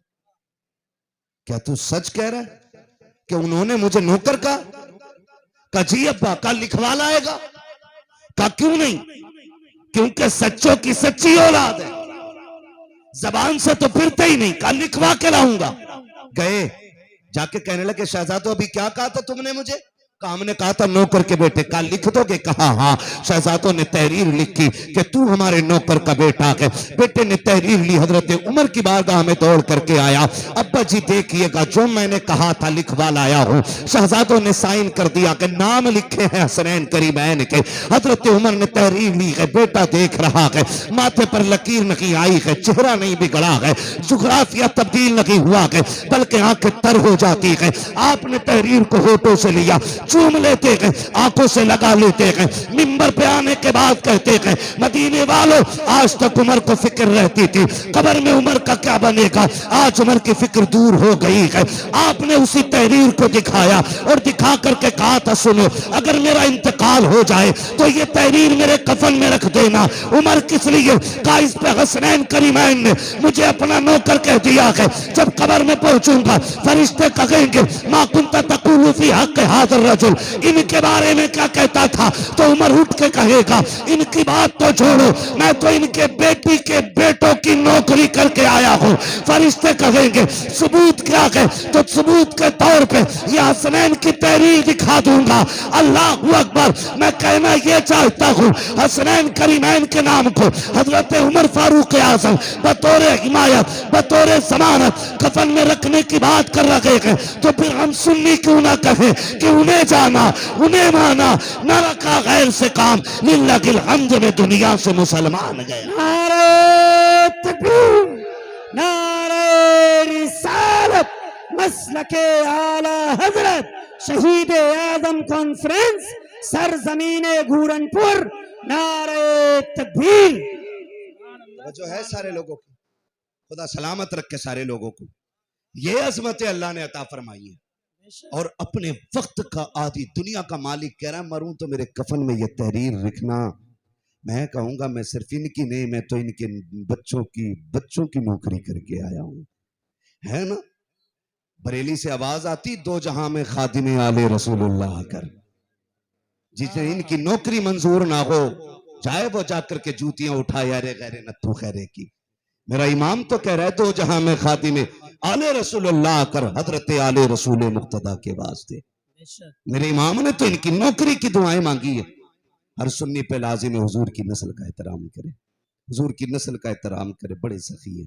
क्या तू सच कह रहा है कि उन्होंने मुझे नौकर कहा? जी अब्बा। का लिखवा लाएगा? का क्यों नहीं? क्योंकि सच्चों की सच्ची औलाद है, जबान से तो फिरते ही नहीं। का लिखवा के लाऊंगा। गए, जाके कहने लगे, शहजादों अभी क्या कहा था तुमने मुझे? हमने कहा था नौकर के बेटे। का लिख दोगे? कहा हाँ। शहजादों ने तहरीर लिखी कि तू हमारे नौकर का बेटा है। बेटे ने तहरीर ली, हजरत उमर की बारगाह में दौड़ करके आया। अब्बा जी देखिएगा, जो मैंने कहा था लिखवा लाया हूं। शहजादों ने साइन कर दिया कि नाम लिखे हैं हसनैन करीमैन के। हजरत उमर ने तहरीर ली है, बेटा देख रहा है, माथे पर लकीर नहीं आई है, चेहरा नहीं बिगड़ा है, जुगराफिया तब्दील नहीं हुआ है, बल्कि आंखें तर हो जाती है। आपने तहरीर को होठों से लिया, चूम लेते हैं, आंखों से लगा लेते हैं। मिंबर पे आने के बाद कहते हैं, मदीने वालों आज तक उमर को फिक्र रहती थी कब्र में उमर का क्या बनेगा, आज उमर की फिक्र दूर हो गई है। आपने उसी तहरीर को दिखाया और दिखा करके कहा था, सुनो अगर मेरा इंतकाल हो जाए तो ये तहरीर मेरे कफन में रख देना। उमर किस लिए कहा? इस पे हसनैन करीमैन ने मुझे अपना नौकर कह दिया है। जब कब्र में पहुंचूंगा फरिश्ते कहेंगे, मा कुंता तक़ूलु फी हक़्क़ि हाज़ा रजुल, इनके बारे में क्या कहता था? तो उमर उठ के कहेगा इनकी बात तो छोड़ो, मैं तो इनके बेटी के बेटों की नौकरी करके आया हूं। फरिश्ते कहेंगे सबूत क्या है? तो सबूत के तौर पे ये हसनैन की तहरीर दिखा दूंगा। अल्लाह अकबर। मैं कहना ये चाहता हूं हसनैन करीमैन के नाम को हजरत उमर फारूक आजम बतौर हिमायत, बतौर जमानत कफन में रखने की बात कर रहे हैं, तो फिर हम सुन्नी क्यों ना कहें कि उन्हें जाना, उन्हें माना, न रखा गैर से काम, लिल्लाहिल हम्द में दुनिया से मुसलमान गए। नारे तकबीर, नारे रिसालत, मसलके आला हजरत शहीद आजम कॉन्फ्रेंस सरजमीने घूरनपुर, नारे तकबीर। वो जो है सारे लोगों की, खुदा सलामत रखे सारे लोगों को। ये अजमत अल्लाह ने अता फरमाई है। और अपने वक्त का आदि दुनिया का मालिक कह रहा है मरूं तो मेरे कफन में ये तहरीर लिखना। मैं कहूंगा मैं सिर्फ इनकी नहीं, मैं तो इनके बच्चों की नौकरी करके आया हूं, है ना। बरेली से आवाज आती दो जहां में खादिम आले रसूलुल्लाह कर, जिसे इनकी नौकरी मंजूर ना हो चाहे वो जाकर के जूतियां उठाए अरे गैरे नत्थु खैरे की। मेरा इमाम तो कह रहा है दो जहां में खादिम आले रसूलुल्लाह कर, हजरत आले रसूल मुक्तदा के वास्ते। मेरे इमाम ने तो इनकी नौकरी की दुआएं मांगी है। हर सुन्नी पे लाजिम है हुजूर की नस्ल का एहतराम करे, हुजूर की नस्ल का एहतराम करे। बड़े सखी है,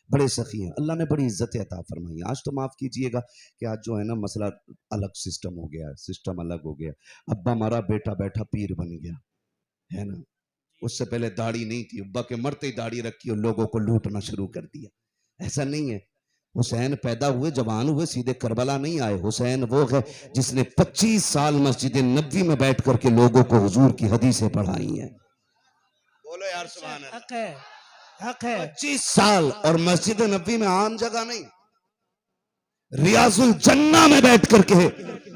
बड़े सखी हैं, अल्लाह ने बड़ी इज्जत अता फरमाई। आज तो माफ कीजिएगा कि आज जो है ना मसला अलग सिस्टम हो गया, सिस्टम अलग हो गया। अब्बा हमारा बेटा बैठा पीर बन गया, है ना। उससे पहले दाढ़ी नहीं थी, अब्बा के मरते ही दाढ़ी रखी और लोगों को लूटना शुरू कर दिया। ऐसा नहीं है। हुसैन पैदा हुए, जवान हुए, सीधे करबला नहीं आए। हुसैन वो है जिसने 25 साल मस्जिद नबवी में बैठ करके लोगों को हुजूर की हदीसें पढ़ाई हैं। बोलो यार सुभान अल्लाह। हक है, हक है। 25 साल, और मस्जिद नबवी में आम जगह नहीं, रियाजुल जन्ना में बैठ करके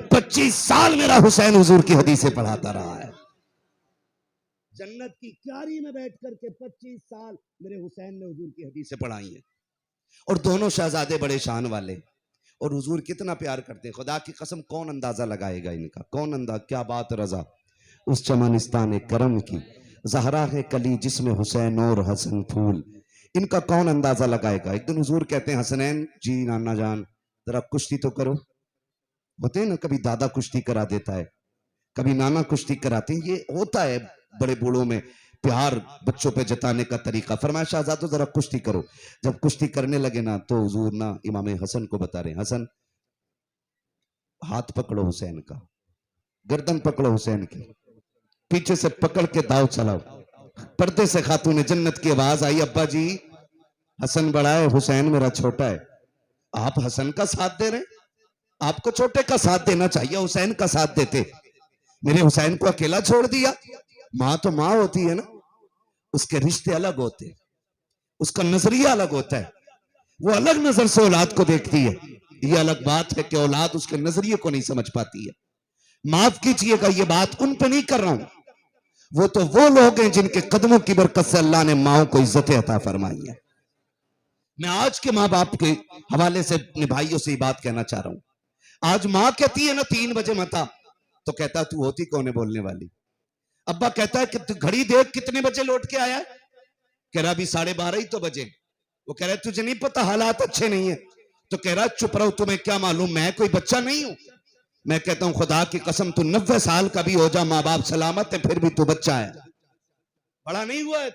25 साल मेरा हुसैन हुजूर की हदीसें पढ़ाता रहा है। जन्नत की क्यारी में बैठ करके 25 साल मेरे हुसैन ने हुजूर की हदीसें पढ़ाई हैं। और दोनों शहजादे बड़े शान वाले, और हुजूर कितना प्यार करते हैं। खुदा की कसम कौन अंदाजा लगाएगा इनका, कौन अंदाजा। क्या बात रजा उस चमनिस्तान करम की, जहरा है कली जिसमें हुसैन और हसन फूल, इनका कौन अंदाजा लगाएगा। एक दिन हुजूर कहते हैं हसनैन जी नाना जान जरा कुश्ती तो करो। होते हैं ना, कभी दादा कुश्ती करा देता है, कभी नाना कुश्ती कराते हैं। ये होता है बड़े बूढ़ों में प्यार बच्चों पे जताने का तरीका। फरमाया शहजादो जरा कुश्ती करो। जब कुश्ती करने लगे ना तो हुजूर ना इमाम हसन को बता रहे, हसन हाथ पकड़ो हुसैन का, गर्दन पकड़ो हुसैन की, पीछे से पकड़ के दाव चलाओ। पर्दे से खातून जन्नत की आवाज आई, अब्बा जी हसन बड़ा है, हुसैन मेरा छोटा है। आप हसन का साथ दे रहे, आपको छोटे का साथ देना चाहिए, हुसैन का साथ देते। मेरे हुसैन को अकेला छोड़ दिया। माँ तो माँ होती है ना, उसके रिश्ते अलग होते हैं, उसका नजरिया अलग होता है, वो अलग नजर से औलाद को देखती है। ये अलग बात है कि औलाद उसके नजरिए को नहीं समझ पाती है। माफ कीजिएगा ये बात उन पे नहीं कर रहा हूं, वो तो वो लोग हैं जिनके कदमों की बरकत से अल्लाह ने माओ को इज्जत अता फरमाई है। मैं आज के माँ बाप के हवाले से अपने भाइयों से ये बात कहना चाह रहा हूं। आज माँ कहती है ना 3 बजे मत आ, तो कहता तू होती कौन है बोलने वाली। अब्बा कहता है कि घड़ी देख कितने बजे लौट के आया है, कह रहा अभी 12:30 ही तो बजे। वो कह रहा है तुझे नहीं पता हालात अच्छे नहीं है, तो कह रहा चुप रहो, तुम्हें क्या मालूम, मैं कोई बच्चा नहीं हूं। मैं कहता हूं खुदा की कसम तू 90 साल का भी हो जा, माँ बाप सलामत है, फिर भी तू बच्चा है, बड़ा नहीं हुआ है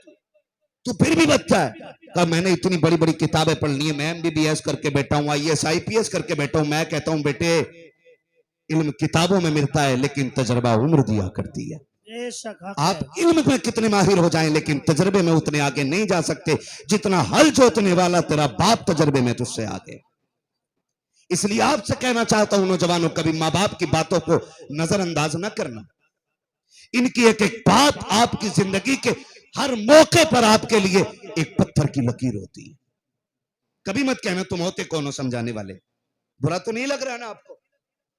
तू फिर भी बच्चा है। कहा मैंने इतनी बड़ी बड़ी किताबें पढ़ ली है, मैं MBBS करके बैठा हूं, IAS IPS करके बैठा हूं। मैं कहता हूं बेटे इल्म किताबों में मिलता है लेकिन तजर्बा उम्र दिया करती है। आप इल्म में कितने माहिर हो जाएं लेकिन तजर्बे में उतने आगे नहीं जा सकते जितना हल जोतने वाला तेरा बाप तजर्बे में तुझसे आगे। इसलिए आपसे कहना चाहता हूं नौजवानों, कभी माँ बाप की बातों को नजरअंदाज न करना। इनकी एक एक बात आपकी जिंदगी के हर मौके पर आपके लिए एक पत्थर की लकीर होती है। कभी मत कहना तुम होते कौन हो समझाने वाले। बुरा तो नहीं लग रहा ना आपको,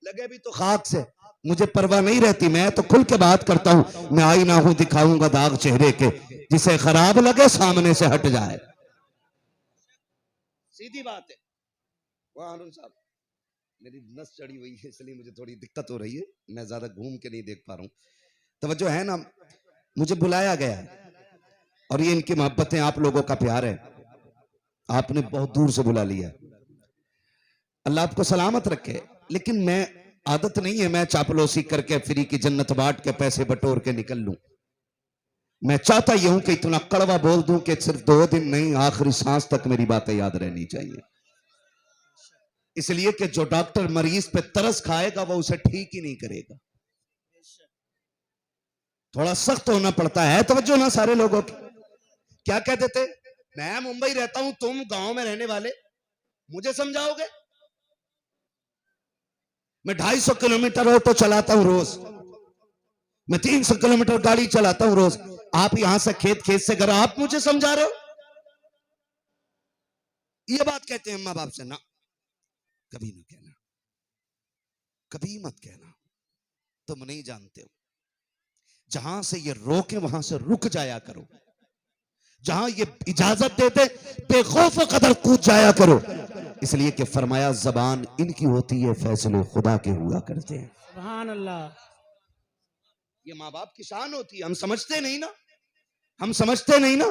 लगे भी तो खाक से, मुझे परवाह नहीं रहती, मैं तो खुल के बात करता हूं। मैं आईना हूं दिखाऊंगा दाग चेहरे के, जिसे खराब लगे सामने से हट जाए, सीधी बात है। वाह साहब मेरी नस चढ़ी हुई है इसलिए मुझे थोड़ी दिक्कत हो रही है, मैं ज्यादा घूम के नहीं देख पा रहा हूँ। तवज्जो है ना, मुझे बुलाया गया है और ये इनकी मोहब्बतें, आप लोगों का प्यार है, आपने बहुत दूर से बुला लिया। अल्लाह आपको सलामत रखे। लेकिन मैं, आदत नहीं है मैं चापलूसी करके फ्री की जन्नत बांट के पैसे बटोर के निकल लूं। मैं चाहता ये हूं कि इतना कड़वा बोल दूं कि सिर्फ 2 दिन नहीं, आखिरी सांस तक मेरी बातें याद रहनी चाहिए। इसलिए कि जो डॉक्टर मरीज पे तरस खाएगा वो उसे ठीक ही नहीं करेगा। थोड़ा सख्त होना पड़ता है। तवज्जो ना सारे लोगों की। क्या कहते थे, मैं मुंबई रहता हूं, तुम गांव में रहने वाले, मुझे समझाओगे? मैं 250 किलोमीटर ऑटो चलाता हूं रोज, मैं 300 किलोमीटर गाड़ी चलाता हूं रोज। आप यहां से खेत, खेत से घर, आप मुझे समझा रहे हो? ये बात कहते हैं अम्मा बाप से ना, कभी ना कहना, कभी मत कहना, तुम नहीं जानते हो। जहां से ये रोके वहां से रुक जाया करो, जहां ये इजाजत देते बेखौफ कदर कूद जाया करो। इसलिए कि फरमाया जबान इनकी होती है, फैसले खुदा के हुआ करते हैं। सुभान अल्लाह। ये माँ बाप की शान होती है, हम समझते नहीं ना, हम समझते नहीं ना।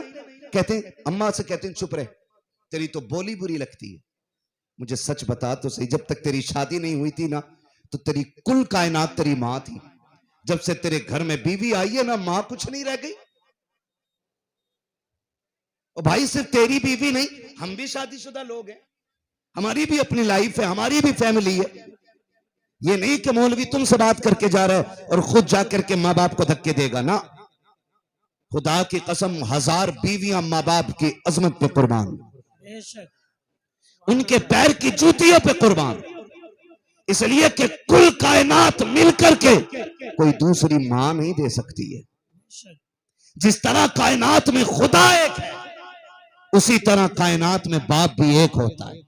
कहते हैं अम्मा से, कहते हैं चुप रहे, तेरी तो बोली बुरी लगती है। मुझे सच बता तो सही, जब तक तेरी शादी नहीं हुई थी ना, तो तेरी कुल कायनात तेरी मां थी। जब से तेरे घर में बीवी आई है ना, मां कुछ नहीं रह गई। और भाई सिर्फ तेरी बीवी नहीं, हम भी शादीशुदा लोग हैं, हमारी भी अपनी लाइफ है, हमारी भी फैमिली है। ये नहीं कि मौलवी तुमसे बात करके जा रहा है और खुद जाकर के माँ बाप को धक्के देगा ना। खुदा की कसम, 1000 बीवियां माँ बाप की अजमत पे कुर्बान, बेशक। उनके पैर की जूतियों पे कुर्बान। इसलिए कि कुल कायनात मिलकर के कोई दूसरी मां नहीं दे सकती है। जिस तरह कायनात में खुदा एक है, उसी तरह कायनात में बाप भी एक होता है।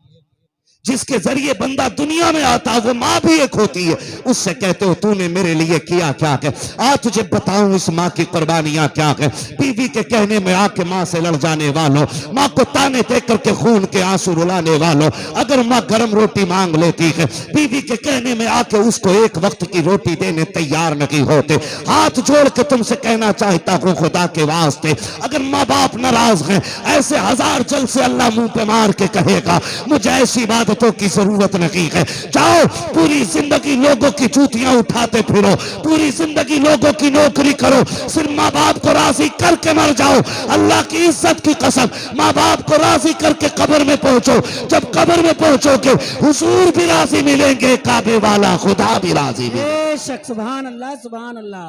जिसके जरिए बंदा दुनिया में आता है वो माँ भी एक होती है। उससे कहते हो तूने मेरे लिए किया क्या है, आ तुझे बताऊं इस माँ की कुर्बानियां क्या है। बीवी के कहने में आके माँ से लड़ जाने वालों, माँ को ताने दे करके खून के आंसू रुलाने वालों, अगर माँ गर्म रोटी मांग लेती है, बीवी के कहने में आके उसको एक वक्त की रोटी देने तैयार नहीं होते। हाथ जोड़ के तुमसे कहना चाहता हूँ खुदा के वास्ते, अगर माँ बाप नाराज हैं, ऐसे 1000 जल से अल्लाह मुंह पे मार के कहेगा मुझे ऐसी बात की जरूरत नहीं है। जाओ पूरी जिंदगी लोगों की जूतियां उठाते फिरो, पूरी जिंदगी लोगों की नौकरी करो, सिर्फ माँ बाप को राजी करके मर जाओ। अल्लाह की इज्जत की कसम, माँ बाप को राजी करके कब्र में पहुंचो। जब कब्र में पहुंचोगे हुजूर भी राजी मिलेंगे, काबे वाला खुदा भी राजी मिलेंगे। बेशक। सुभान अल्लाह, सुभान अल्लाह।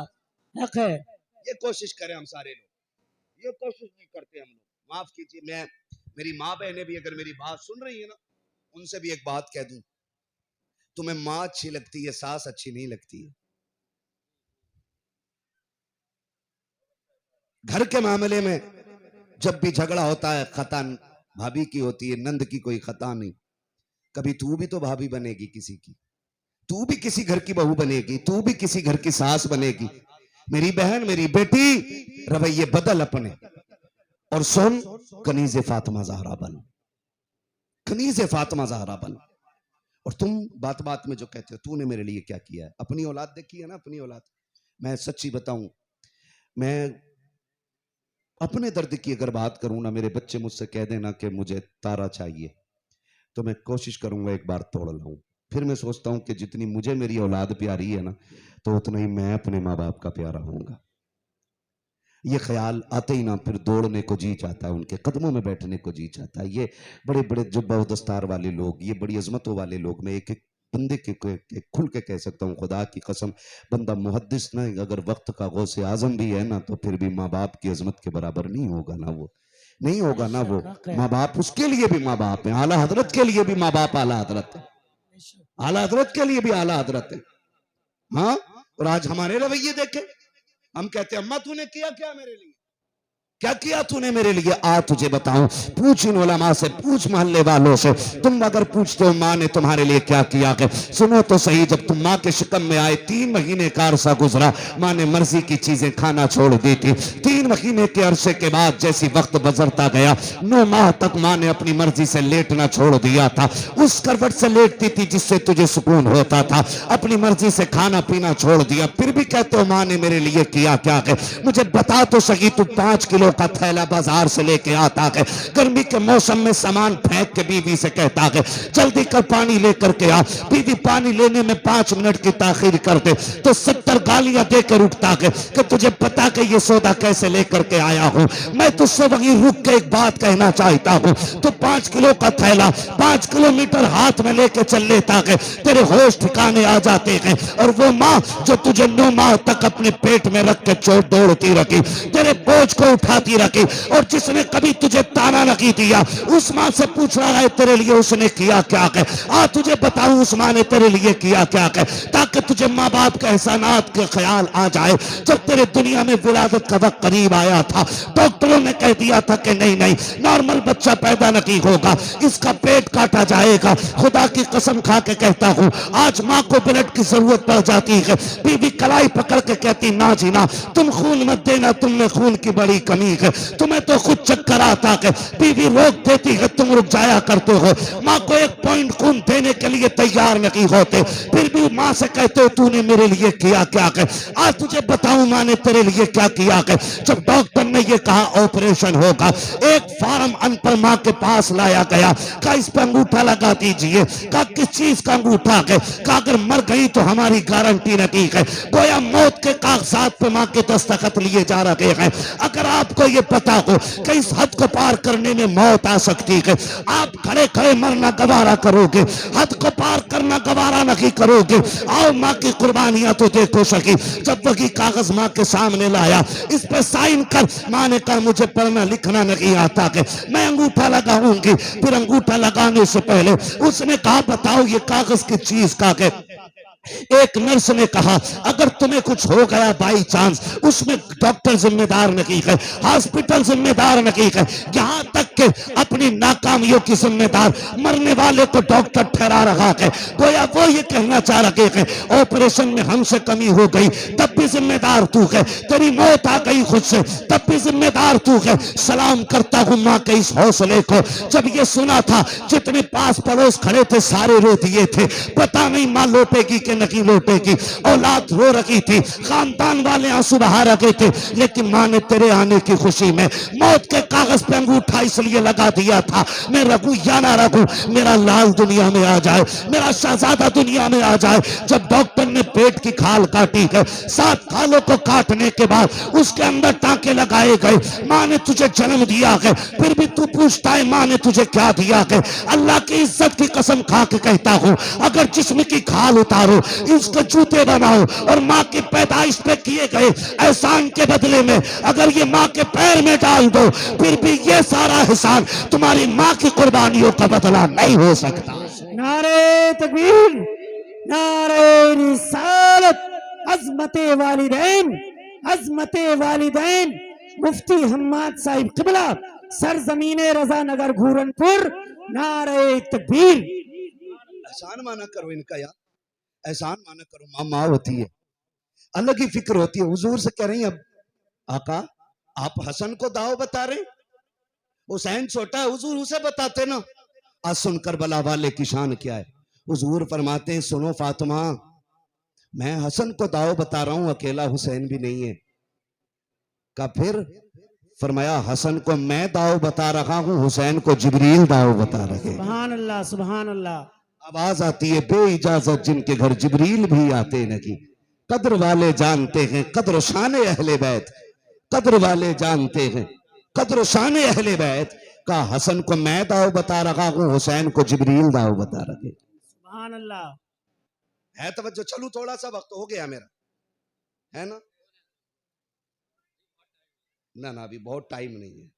हक है। ये कोशिश करें हम सारे लोग, ये कोशिश नहीं करते हम लोग। माफ कीजिए, मैं, मेरी माँ बहनें भी अगर मेरी बात सुन रही है ना, उनसे भी एक बात कह दूं, तुम्हें मां अच्छी लगती है, सास अच्छी नहीं लगती है। घर के मामले में जब भी झगड़ा होता है, खता भाभी की होती है, नंद की कोई खता नहीं। कभी तू भी तो भाभी बनेगी किसी की, तू भी किसी घर की बहू बनेगी, तू भी किसी घर की सास बनेगी। मेरी बहन, मेरी बेटी, रवैये बदल अपने और सुन, कनीज़े फातिमा ज़हरा बन, कनीज़े फातिमा ज़हरा बन। और तुम बात बात में जो कहते हो तूने मेरे लिए क्या किया है, अपनी औलाद देखी है ना, अपनी औलाद। मैं सच्ची बताऊं, मैं अपने दर्द की अगर बात करूं ना, मेरे बच्चे मुझसे कह देना कि मुझे तारा चाहिए, तो मैं कोशिश करूंगा एक बार तोड़ लाऊं। फिर मैं सोचता हूं कि जितनी मुझे मेरी औलाद प्यारी है ना, तो उतना ही मैं अपने माँ बाप का प्यारा होऊंगा। ये ख्याल आते ही ना फिर दौड़ने को जी चाहता है, उनके कदमों में बैठने को जी चाहता है। ये बड़े बड़े जुब्बा दस्तार वाले लोग, ये बड़ी अजमतों वाले लोग, मैं एक एक बंदे के खुल के कह सकता हूँ, खुदा की कसम, बंदा मुहद्दिस ना अगर वक्त का गौसे आजम भी है ना, तो फिर भी माँ बाप की अजमत के बराबर नहीं होगा ना, वो नहीं होगा ना। वो माँ बाप, उसके लिए भी माँ बाप है, आला हजरत के लिए भी माँ बाप आला हजरत है, आला हजरत के लिए भी आला हजरत है। हाँ, और आज हमारे रवैये देखे, हम कहते हैं अम्मा तूने किया क्या मेरे लिए, क्या किया तूने मेरे लिए, आ तुझे बताऊं। पूछ इन उलमा से, पूछ मोहल्ले वालों से, तुम अगर पूछते हो माँ ने तुम्हारे लिए क्या किया है। सुनो तो सही, जब तुम माँ के शिकम में आए 3 महीने का अरसा गुजरा, माँ ने मर्जी की चीजें खाना छोड़ दी थी। 3 महीने के अरसे के बाद जैसी वक्त गुजरता गया, 9 माह तक माँ ने अपनी मर्जी से लेटना छोड़ दिया था। उस करवट से लेटती थी जिससे तुझे सुकून होता था। अपनी मर्जी से खाना पीना छोड़ दिया, फिर भी कहते हो माँ ने मेरे लिए किया क्या है। मुझे बता तो सही, तू 5 किलो का थैला बाजार से लेके आता है, गर्मी के मौसम में सामान फेंक के बीवी से कहता है जल्दी कर पानी लेकर के आ। बीवी पानी लेने में 5 मिनट की ताखीर कर दे तो 70 गालियां देकर उठता है कि तुझे पता कि ये सौदा कैसे लेकर के आया हूं। मैं तुझसे वहीं रुक के एक बात कहना चाहता हूं, तो 5 किलो का थैला 5 किलोमीटर हाथ में लेके चल लेता है, तेरे होश ठिकाने आ जाते हैं। और वो माँ जो तुझे 9 माह तक अपने पेट में रख के चोट दौड़ती रखी, तेरे बोझ को उठाती रखी, और जिसने कभी तुझे ताना नहीं दिया, उस माँ से पूछ रहा है तेरे लिए उसने किया क्या है। आ तुझे बताऊं उस माँ ने तेरे लिए किया क्या है, ताकि तुझे माँ बाप के एहसानात के ख्याल आ जाए। जब तेरे दुनिया में विलादत का वक्त करीब आया था, डॉक्टरों ने कह दिया था कि नहीं नहीं, नॉर्मल बच्चा पैदा नहीं होगा, इसका पेट काटा जाएगा। खुदा की कसम खा के कहता हूं, आज माँ को ब्लड की जरूरत पड़ जाती है, बीवी कलाई पकड़ के कहती ना जी ना, तुम खून मत देना, तुम में खून की बड़ी कमी है, तुम्हें तो खुद चक्कर आता है। बीवी रोक देती है, तुम रुक जाया करते हो। माँ को 1 पॉइंट खून देने के लिए तैयार नहीं होते, फिर भी माँ से कहते हो तूने मेरे लिए किया क्या है। आज तुझे बताऊं माँ ने तेरे लिए क्या किया है। जब डॉक्टर ने ये कहा ऑपरेशन होगा, एक फार्म अनपढ़ माँ के पास लाया गया, कहा इस पर अंगूठा लगा दीजिए। कहा किस चीज का अंगूठा है, कहा अगर मर गई तो हमारी गारंटी नहीं है। गोया मौत के कागजात पे माँ के दस्तखत लिए जा रहे हैं। अगर आपको ये पता हो कि इस हद को पार करने में मौत आ सकती है, आप खड़े खड़े मरना गवारा करोगे, हद को पार करना गवारा नहीं करोगे। आओ माँ की कुर्बानियां तो देखो सकी। जब वही कागज माँ के सामने लाया, इस पे साइन कर, माँ ने कहा मुझे पढ़ना लिखना नहीं आता है, मैं अंगूठा लगाऊंगी। फिर अंगूठा लगाने से पहले उसने कहा बताओ ये कागज किस चीज का है। एक नर्स ने कहा अगर तुम्हें कुछ हो गया बाई चांस, उसमें डॉक्टर जिम्मेदार नहीं है, हॉस्पिटल जिम्मेदार नहीं है, यहां तक कि अपनी नाकामियों की जिम्मेदार मरने वाले को डॉक्टर ठहरा रहा है। गोया वो ये कहना चाह रहे हैं ऑपरेशन में हमसे कमी हो गई तब भी जिम्मेदार तू है, तेरी मौत आ गई खुद से तब भी जिम्मेदार तू है। सलाम करता हूं मां के इस हौसले को। जब ये सुना था जितने पास पड़ोस खड़े थे सारे रो दिए थे, पता नहीं मां लौटेगी कि नहीं लौटेगी। औलाद रो रही थी, खानदान वाले आंसू बहा रहे थे, लेकिन मां ने तेरे आने की खुशी में मौत के कागज पे अंगूठा इसलिए लगा दिया था, मैं रघु या ना रघु, मेरा लाल दुनिया में आ जाए, मेरा शहजादा दुनिया में आ जाए। जब डॉक्टर ने पेट की खाल काटी है, 7 खालों को काटने के बाद उसके अंदर टांके लगाए गए। मां ने तुझे जन्म दिया है, फिर भी तू पूछता है मां ने तुझे क्या दिया है। अल्लाह की इज्जत की कसम खा के कहता हूं, अगर जिस्म की खाल उतारो, इसके जूते बनाओ, और माँ की पैदाइश पे किए गए एहसान के बदले में अगर ये माँ के पैर में डाल दो, फिर भी ये सारा एहसान तुम्हारी माँ की कुर्बानियों का बदला नहीं हो सकता। नारे तकबीर, नारे रिसालत, अजमते वालिदैन, अजमते वालिदैन। मुफ्ती हम्माद साहिब किबला, सरजमीने रजा नगर घूरनपुर। नारे तकबीर। एहसान माना करो इनका यार, एहसान माना करो। माँ माँ होती है, अलग ही फिक्र होती है। हुजूर से कह रही है अब आका आप हसन को दाव बता रहे, हुसैन छोटा है, हुजूर उसे बताते ना। आज सुन करबला वाले की शान क्या है। हुजूर फरमाते हैं सुनो फातिमा, मैं हसन को दाव बता रहा हूं, अकेला हुसैन भी नहीं है। का फिर फरमाया हसन को मैं दाव बता रहा हूं, हुसैन को जिब्रील दाव बता रहे। सुभान अल्लाह, सुभान अल्लाह। आवाज आती है बे इजाजत जिनके घर जिब्रील भी आते नहीं। कद्र वाले जानते हैं कद्र शान अहले बैत, कद्र वाले जानते हैं कद्र शान अहले बैत। का हसन को मैं दाव बता रहा हूं, हुसैन को जिब्रील दाव बता रहे। सुभान अल्लाह। है तवज्जो। चलू थोड़ा सा वक्त हो गया मेरा, है ना? ना ना अभी बहुत टाइम नहीं है,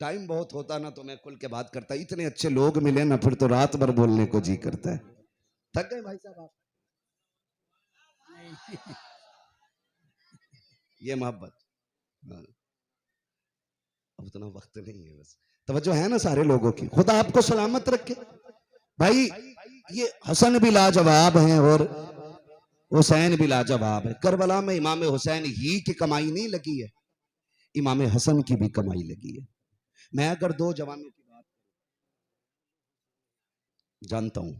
टाइम बहुत होता ना तो मैं खुल के बात करता। इतने अच्छे लोग मिले ना फिर तो रात भर बोलने को जी करता है। थक गए भाई साहब आप? ये मोहब्बत। हाँ। अब उतना वक्त नहीं है, बस तवज्जो है ना सारे लोगों की। खुदा आपको सलामत रखे भाई। ये हसन भी लाजवाब हैं और हुसैन भी लाजवाब है। करबला में इमाम हुसैन ही की कमाई नहीं लगी है, इमाम हसन की भी कमाई लगी है। मैं अगर दो जवानों की बात जानता हूं,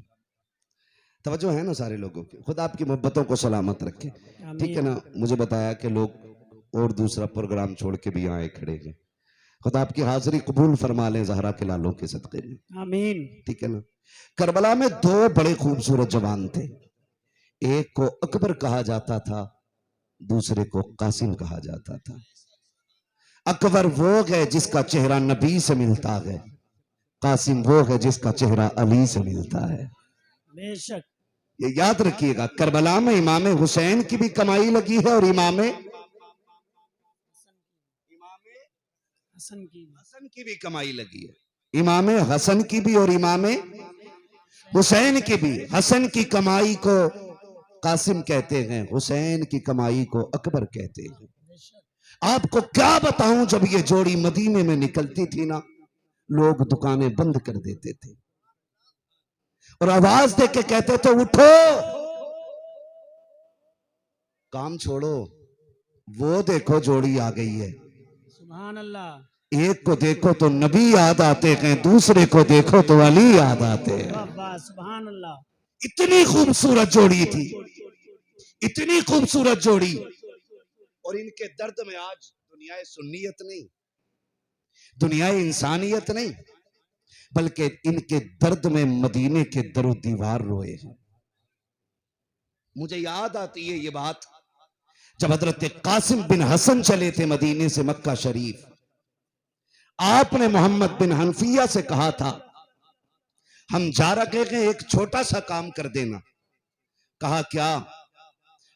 तवज्जो है ना सारे लोगों की। खुदा आपकी मोहब्बतों को सलामत रखे, ठीक है ना। मुझे बताया कि लोग और दूसरा प्रोग्राम छोड़ के भी आए खड़े हैं। खुदा आपकी हाजिरी कबूल फरमा ले ज़हरा के लालों के सदक़े में, आमीन। ठीक है ना। करबला में दो बड़े खूबसूरत जवान थे, एक को अकबर कहा जाता था, दूसरे को कासिम कहा जाता था। अकबर वो है जिसका चेहरा नबी से मिलता है, कासिम वो है जिसका चेहरा अली से मिलता है। बेशक। ये याद रखिएगा। करबला में इमाम हुसैन की भी कमाई लगी है और इमाम हसन की भी कमाई लगी है। इमाम हसन की भी और इमाम हुसैन की भी। हसन की कमाई को कासिम कहते हैं, हुसैन की कमाई को अकबर कहते हैं। आपको क्या बताऊं, जब ये जोड़ी मदीने में निकलती थी ना, लोग दुकानें बंद कर देते थे और आवाज दे के कहते थे उठो, काम छोड़ो, वो देखो जोड़ी आ गई है। सुभान अल्लाह। एक को देखो तो नबी याद आते हैं, दूसरे को देखो तो अली याद आते हैं। वाह वाह, सुभान अल्लाह। इतनी खूबसूरत जोड़ी थी, इतनी खूबसूरत जोड़ी। और इनके दर्द में आज दुनिया सुन्नियत नहीं, दुनिया इंसानियत नहीं, बल्कि इनके दर्द में मदीने के दरो दीवार रोए हैं। मुझे याद आती है ये बात, जब हजरत कासिम बिन हसन चले थे मदीने से मक्का शरीफ, आपने मोहम्मद बिन हनफिया से कहा था हम जा रहे हैं, एक छोटा सा काम कर देना। कहा क्या?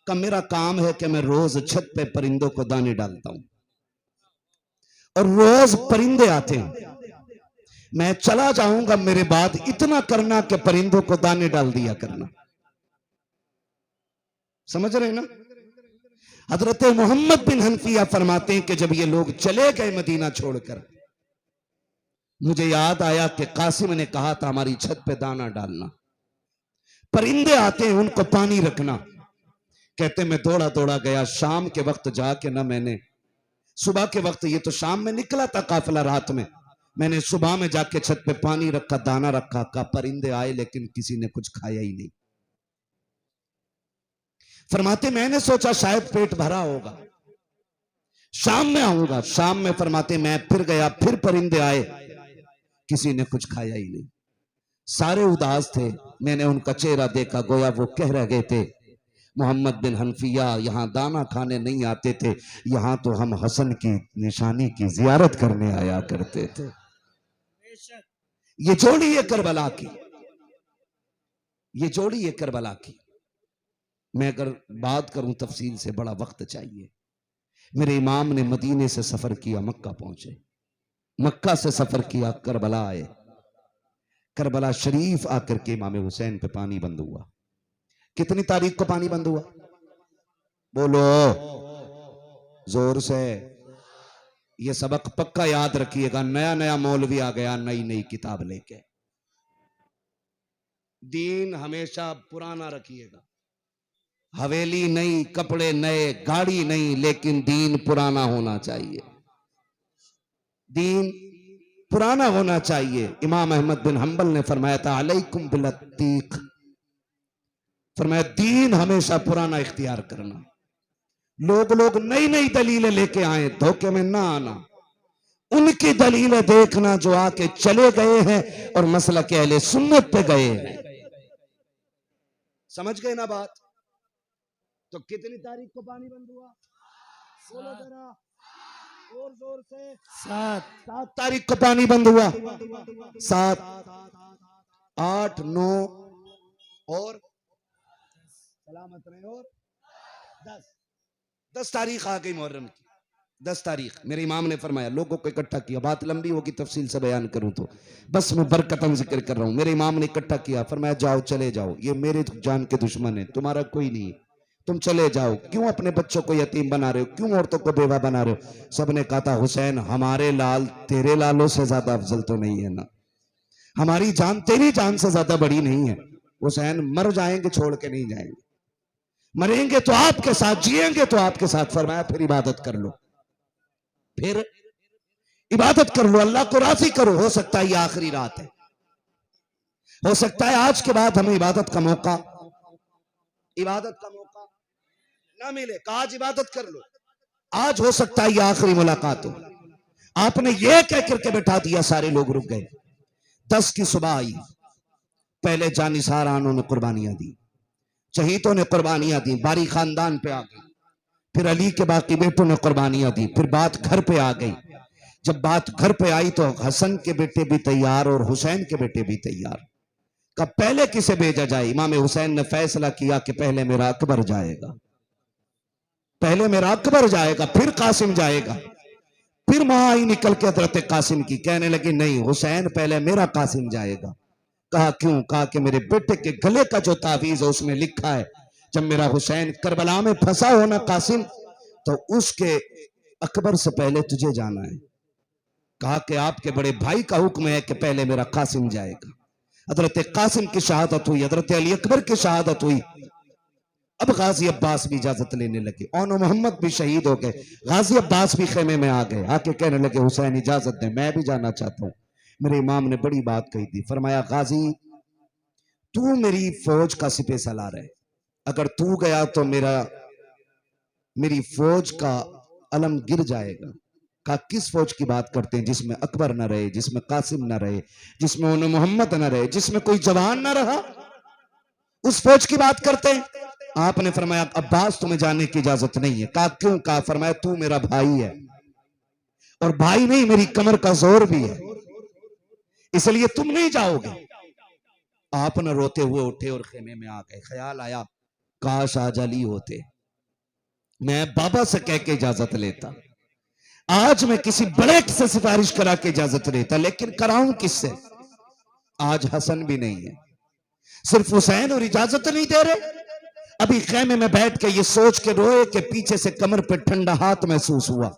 का मेरा काम है कि मैं रोज छत पे परिंदों को दाने डालता हूं और रोज परिंदे आते हैं, मैं चला जाऊंगा, मेरे बाद इतना करना कि परिंदों को दाने डाल दिया करना। समझ रहे ना? हजरत मोहम्मद बिन हनफिया फरमाते हैं कि जब ये लोग चले गए मदीना छोड़कर, मुझे याद आया कि कासिम ने कहा था हमारी छत पे दाना डालना, परिंदे आते हैं उनको पानी रखना। कहते मैं दौड़ा दौड़ा गया, शाम के वक्त जाके ना, मैंने सुबह के वक्त, ये तो शाम में निकला था काफिला रात में, मैंने सुबह में जाके छत पे पानी रखा, दाना रखा, का परिंदे आए लेकिन किसी ने कुछ खाया ही नहीं। फरमाते मैंने सोचा शायद पेट भरा होगा, शाम में आऊंगा। शाम में फरमाते मैं फिर गया, फिर परिंदे आए, किसी ने कुछ खाया ही नहीं, सारे उदास थे। मैंने उनका चेहरा देखा, गोया वो कह रहे थे मोहम्मद बिन हनफिया यहाँ दाना खाने नहीं आते थे, यहाँ तो हम हसन की निशानी की जियारत करने आया करते थे। ये जोड़ी है करबला की, ये जोड़ी है करबला की। मैं अगर बात करूं तफसील से, बड़ा वक्त चाहिए। मेरे इमाम ने मदीने से सफर किया, मक्का पहुंचे, मक्का से सफर किया, करबला आए, करबला शरीफ आकर के इमाम हुसैन पे पानी बंद हुआ। कितनी तारीख को पानी बंद हुआ? बोलो जोर से। ये सबक पक्का याद रखिएगा, नया नया मौलवी आ गया नई नई किताब लेके। दीन हमेशा पुराना रखिएगा, हवेली नई, कपड़े नए, गाड़ी नहीं, लेकिन दीन पुराना होना चाहिए, दीन पुराना होना चाहिए। इमाम अहमद बिन हंबल ने फरमाया था अलैकुम बिलत्तीक, फरमाया दीन हमेशा पुराना इख्तियार करना। लोग नई नई दलीलें लेके आए, धोखे में ना आना, उनकी दलीलें देखना जो आके चले गए हैं और मसला के अहले सुन्नत पे गए हैं। समझ गए ना बात? तो कितनी तारीख को पानी बंद हुआ? बोलो जरा और जोर से। 7 तारीख को पानी बंद हुआ। 7, 8, 9 और सलामत रहे, और 10 तारीख आ गई मुहर्रम की। 10 तारीख मेरे इमाम ने फरमाया, लोगों को इकट्ठा किया। बात लंबी होगी, तफसील से बयान करूं तो, बस मैं बरकतन जिक्र कर रहा हूं। मेरे इमाम ने इकट्ठा किया, फरमाया जाओ चले जाओ, ये मेरे जान के दुश्मन है, तुम्हारा कोई नहीं, तुम चले जाओ, क्यों अपने बच्चों को यतीम बना रहे हो, क्यों औरतों को बेवा बना रहे हो। सबने कहा था हुसैन हमारे लाल तेरे लालों से ज्यादा अफजल तो नहीं है ना, हमारी जान तेरी जान से ज्यादा बड़ी नहीं है। हुसैन मर जाएंगे छोड़ के नहीं जाएंगे, मरेंगे तो आपके साथ, जिएंगे तो आपके साथ। फरमाया फिर इबादत कर लो, फिर इबादत कर लो, अल्लाह को राजी करो। हो सकता है ये आखिरी रात है, हो सकता है आज के बाद हमें इबादत का मौका ना मिले। कहा आज इबादत कर लो, आज हो सकता है ये आखिरी मुलाकात हो। आपने ये कह करके बैठा दिया, सारे लोग रुक गए। 10 की सुबह आई, पहले जानिसार आनों ने कुर्बानियां दी, शहीदों ने कुर्बानियां दी, बारी खानदान पे आ गई। फिर अली के बाकी बेटों ने कुर्बानियां दी। फिर बात घर पे आ गई। जब बात घर पे आई तो हसन के बेटे भी तैयार और हुसैन के बेटे भी तैयार। कब पहले किसे भेजा जाए। इमाम हुसैन ने फैसला किया कि पहले मेरा अकबर जाएगा, पहले मेरा अकबर जाएगा, फिर कासिम जाएगा। फिर मां आई निकल के हजरत कासिम की, कहने लगी नहीं हुसैन पहले मेरा कासिम जाएगा। कहा क्यों। कहा कि मेरे बेटे के गले का जो तावीज है उसमें लिखा है जब मेरा हुसैन करबला में फंसा हो ना कासिम, तो उसके अकबर से पहले तुझे जाना है। कहा कि आपके बड़े भाई का हुक्म है कि पहले मेरा कासिम जाएगा। हजरत कासिम की शहादत हुई, हजरत अली अकबर की शहादत हुई। अब गाजी अब्बास भी इजाजत लेने लगे, ओनो मोहम्मद भी शहीद हो गए। गाजी अब्बास भी खेमे में आ गए, आके कहने लगे हुसैन इजाजत दे, मैं भी जाना चाहता हूं। मेरे इमाम ने बड़ी बात कही थी, फरमाया गाजी तू मेरी फौज का सिपह सलार है, अगर तू गया तो मेरी फौज का अलम गिर जाएगा। कहा किस फौज की बात करते हैं जिसमें अकबर न रहे, जिसमें कासिम न रहे, जिसमें ओनो मोहम्मद न रहे, जिसमें कोई जवान न रहा, उस फौज की बात करते हैं। आपने फरमाया अब्बास तुम्हें जाने की इजाजत नहीं है। कहा क्यों। कहा फरमाया तू मेरा भाई है, और भाई नहीं मेरी कमर का जोर भी है, इसलिए तुम नहीं जाओगे। आप न रोते हुए उठे और खेमे में आ गए। ख्याल आया काश आज अली होते, मैं बाबा से कह के इजाजत लेता, आज मैं किसी बड़े से सिफारिश करा के इजाजत लेता, लेकिन कराऊं किससे। आज हसन भी नहीं है, सिर्फ हुसैन और इजाजत नहीं दे रहे। अभी खेमे में बैठ के ये सोच के रोए कि पीछे से कमर पे ठंडा हाथ महसूस हुआ।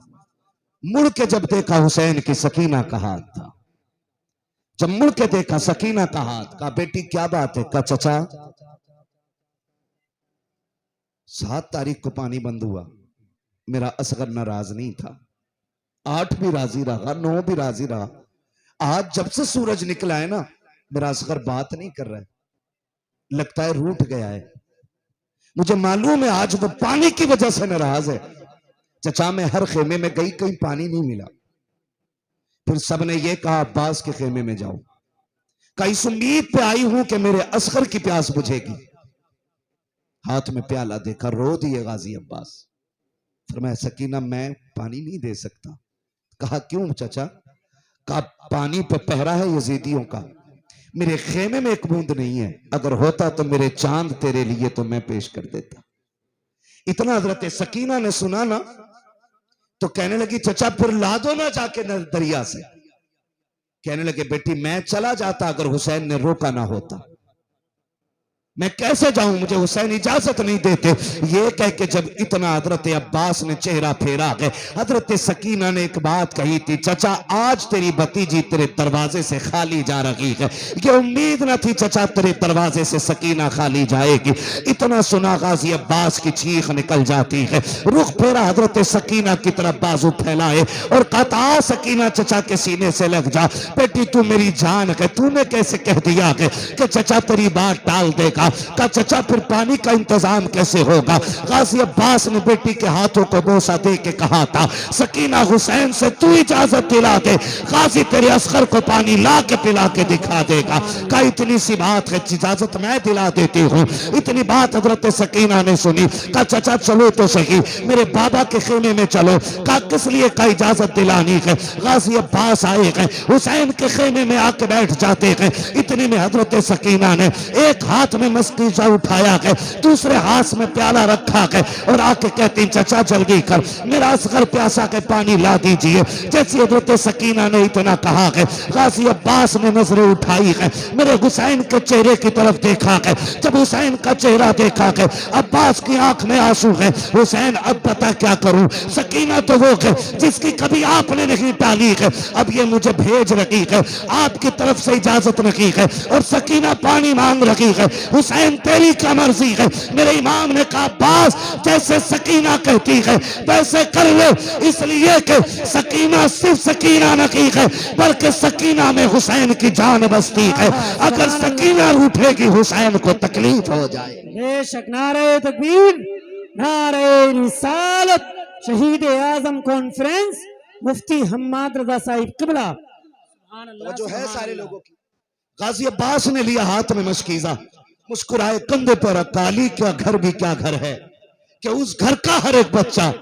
मुड़ के जब देखा हुसैन की सकीना का हाथ था। जब मुड़ के देखा सकीना का हाथ, कहा बेटी क्या बात है। कहा चचा 7 तारीख को पानी बंद हुआ, मेरा असगर नाराज नहीं था, 8 भी राजी रहा, 9 भी राजी रहा, आज जब से सूरज निकला है ना मेरा असगर बात नहीं कर रहा है, लगता है रूठ गया है। मुझे मालूम है आज वो पानी की वजह से नाराज है। चचा मैं हर खेमे में गई, कहीं पानी नहीं मिला। फिर सबने ये कहा अब्बास के खेमे में जाओ। कई इस उम्मीद पे आई हूं कि मेरे असगर की प्यास बुझेगी। हाथ में प्याला देखा, रो दिए गाजी अब्बास। फरमाया सकीना मैं पानी नहीं दे सकता। कहा क्यों चचा। कहा पानी पर पहरा है यजीदियों का, मेरे खेमे में एक बूंद नहीं है, अगर होता तो मेरे चांद तेरे लिए तो मैं पेश कर देता। इतना हजरत सकीना ने सुना ना तो कहने लगी चचा फिर ला दो ना जाके दरिया से। कहने लगे बेटी मैं चला जाता अगर हुसैन ने रोका ना होता, मैं कैसे जाऊं, मुझे हुसैन इजाजत नहीं देते। ये कह के जब इतना हजरत अब्बास ने चेहरा फेरा है, हजरत सकीना ने एक बात कही थी, चचा आज तेरी भतीजी तेरे दरवाजे से खाली जा रही है। ये उम्मीद ना थी चचा तेरे दरवाजे से सकीना खाली जाएगी। इतना सुना गाजी अब्बास की चीख निकल जाती है, रुख फेरा हजरत सकीना की तरफ बाजू फैलाए और कहता सकीना चचा के सीने से लग जा। बेटी तू मेरी जान है, तूने कैसे कह दिया है कि चचा तेरी बात टाल देगा। का चचा फिर पानी का इंतजाम कैसे होगा। गाजी अब्बास ने बेटी के हाथों को बोसा दे के कहा था सकीना हुसैन से तू इजाजत दिला दे, गाजी तेरे असगर को पानी ला के पिला के दिखा देगा। का इतनी सी बात है, इजाजत मैं दिला देती हूँ। इतनी बात हजरत सकीना ने सुनी। का चचा चलो तो सही, मेरे बाबा के खेमे में चलो। का किस लिए का इजाजत दिलानी है। गाजी अब्बास आए हैं, हुसैन के खेमे में आके बैठ जाते हैं। इतने में हजरत सकीना ने एक हाथ में मस्कीजा उठाया है, दूसरे हाथ में प्याला रखा है और आके कहती चचा जल्दी कर, मेरा असगर प्यासा के पानी ला दीजिए। जैसे हजरत सकीना ने इतना कहा है, गाजी अब्बास ने नजरें उठाई है, मेरे हुसैन के चेहरे की तरफ देखा है। जब हुसैन का चेहरा देखा है, अब्बास की आंख में आंसू है। हुसैन अब पता क्या करूं, सकीना तो वो है जिसकी कभी आपने नहीं टाली है, अब ये मुझे भेज रही है, आपकी तरफ से इजाजत नहीं है और सकीना पानी मांग रही है। हुसैन तेरी क्या मर्जी है। मेरे इमाम ने कहा अब्बास जैसे सकीना कहती है वैसे कर लो, इसलिए कि सकीना सिर्फ सकीना नहीं है बल्कि सकीना में हुसैन की जान बसती है। अगर सकीना उठेगी हुसैन को तकलीफ हो जाए। बेशक नारे तकबीर, नारे रिसालत, शहीद आजम कॉन्फ्रेंस, मुफ्ती हम्माद रजा साहिब किबला। तो जो है सारे लोगों की। गाजी अब्बास ने लिया हाथ में मशकीजा, मुस्कुराए, कंधे पर रखा। अली क्या घर भी क्या घर है कि उस घर का हर एक बच्चा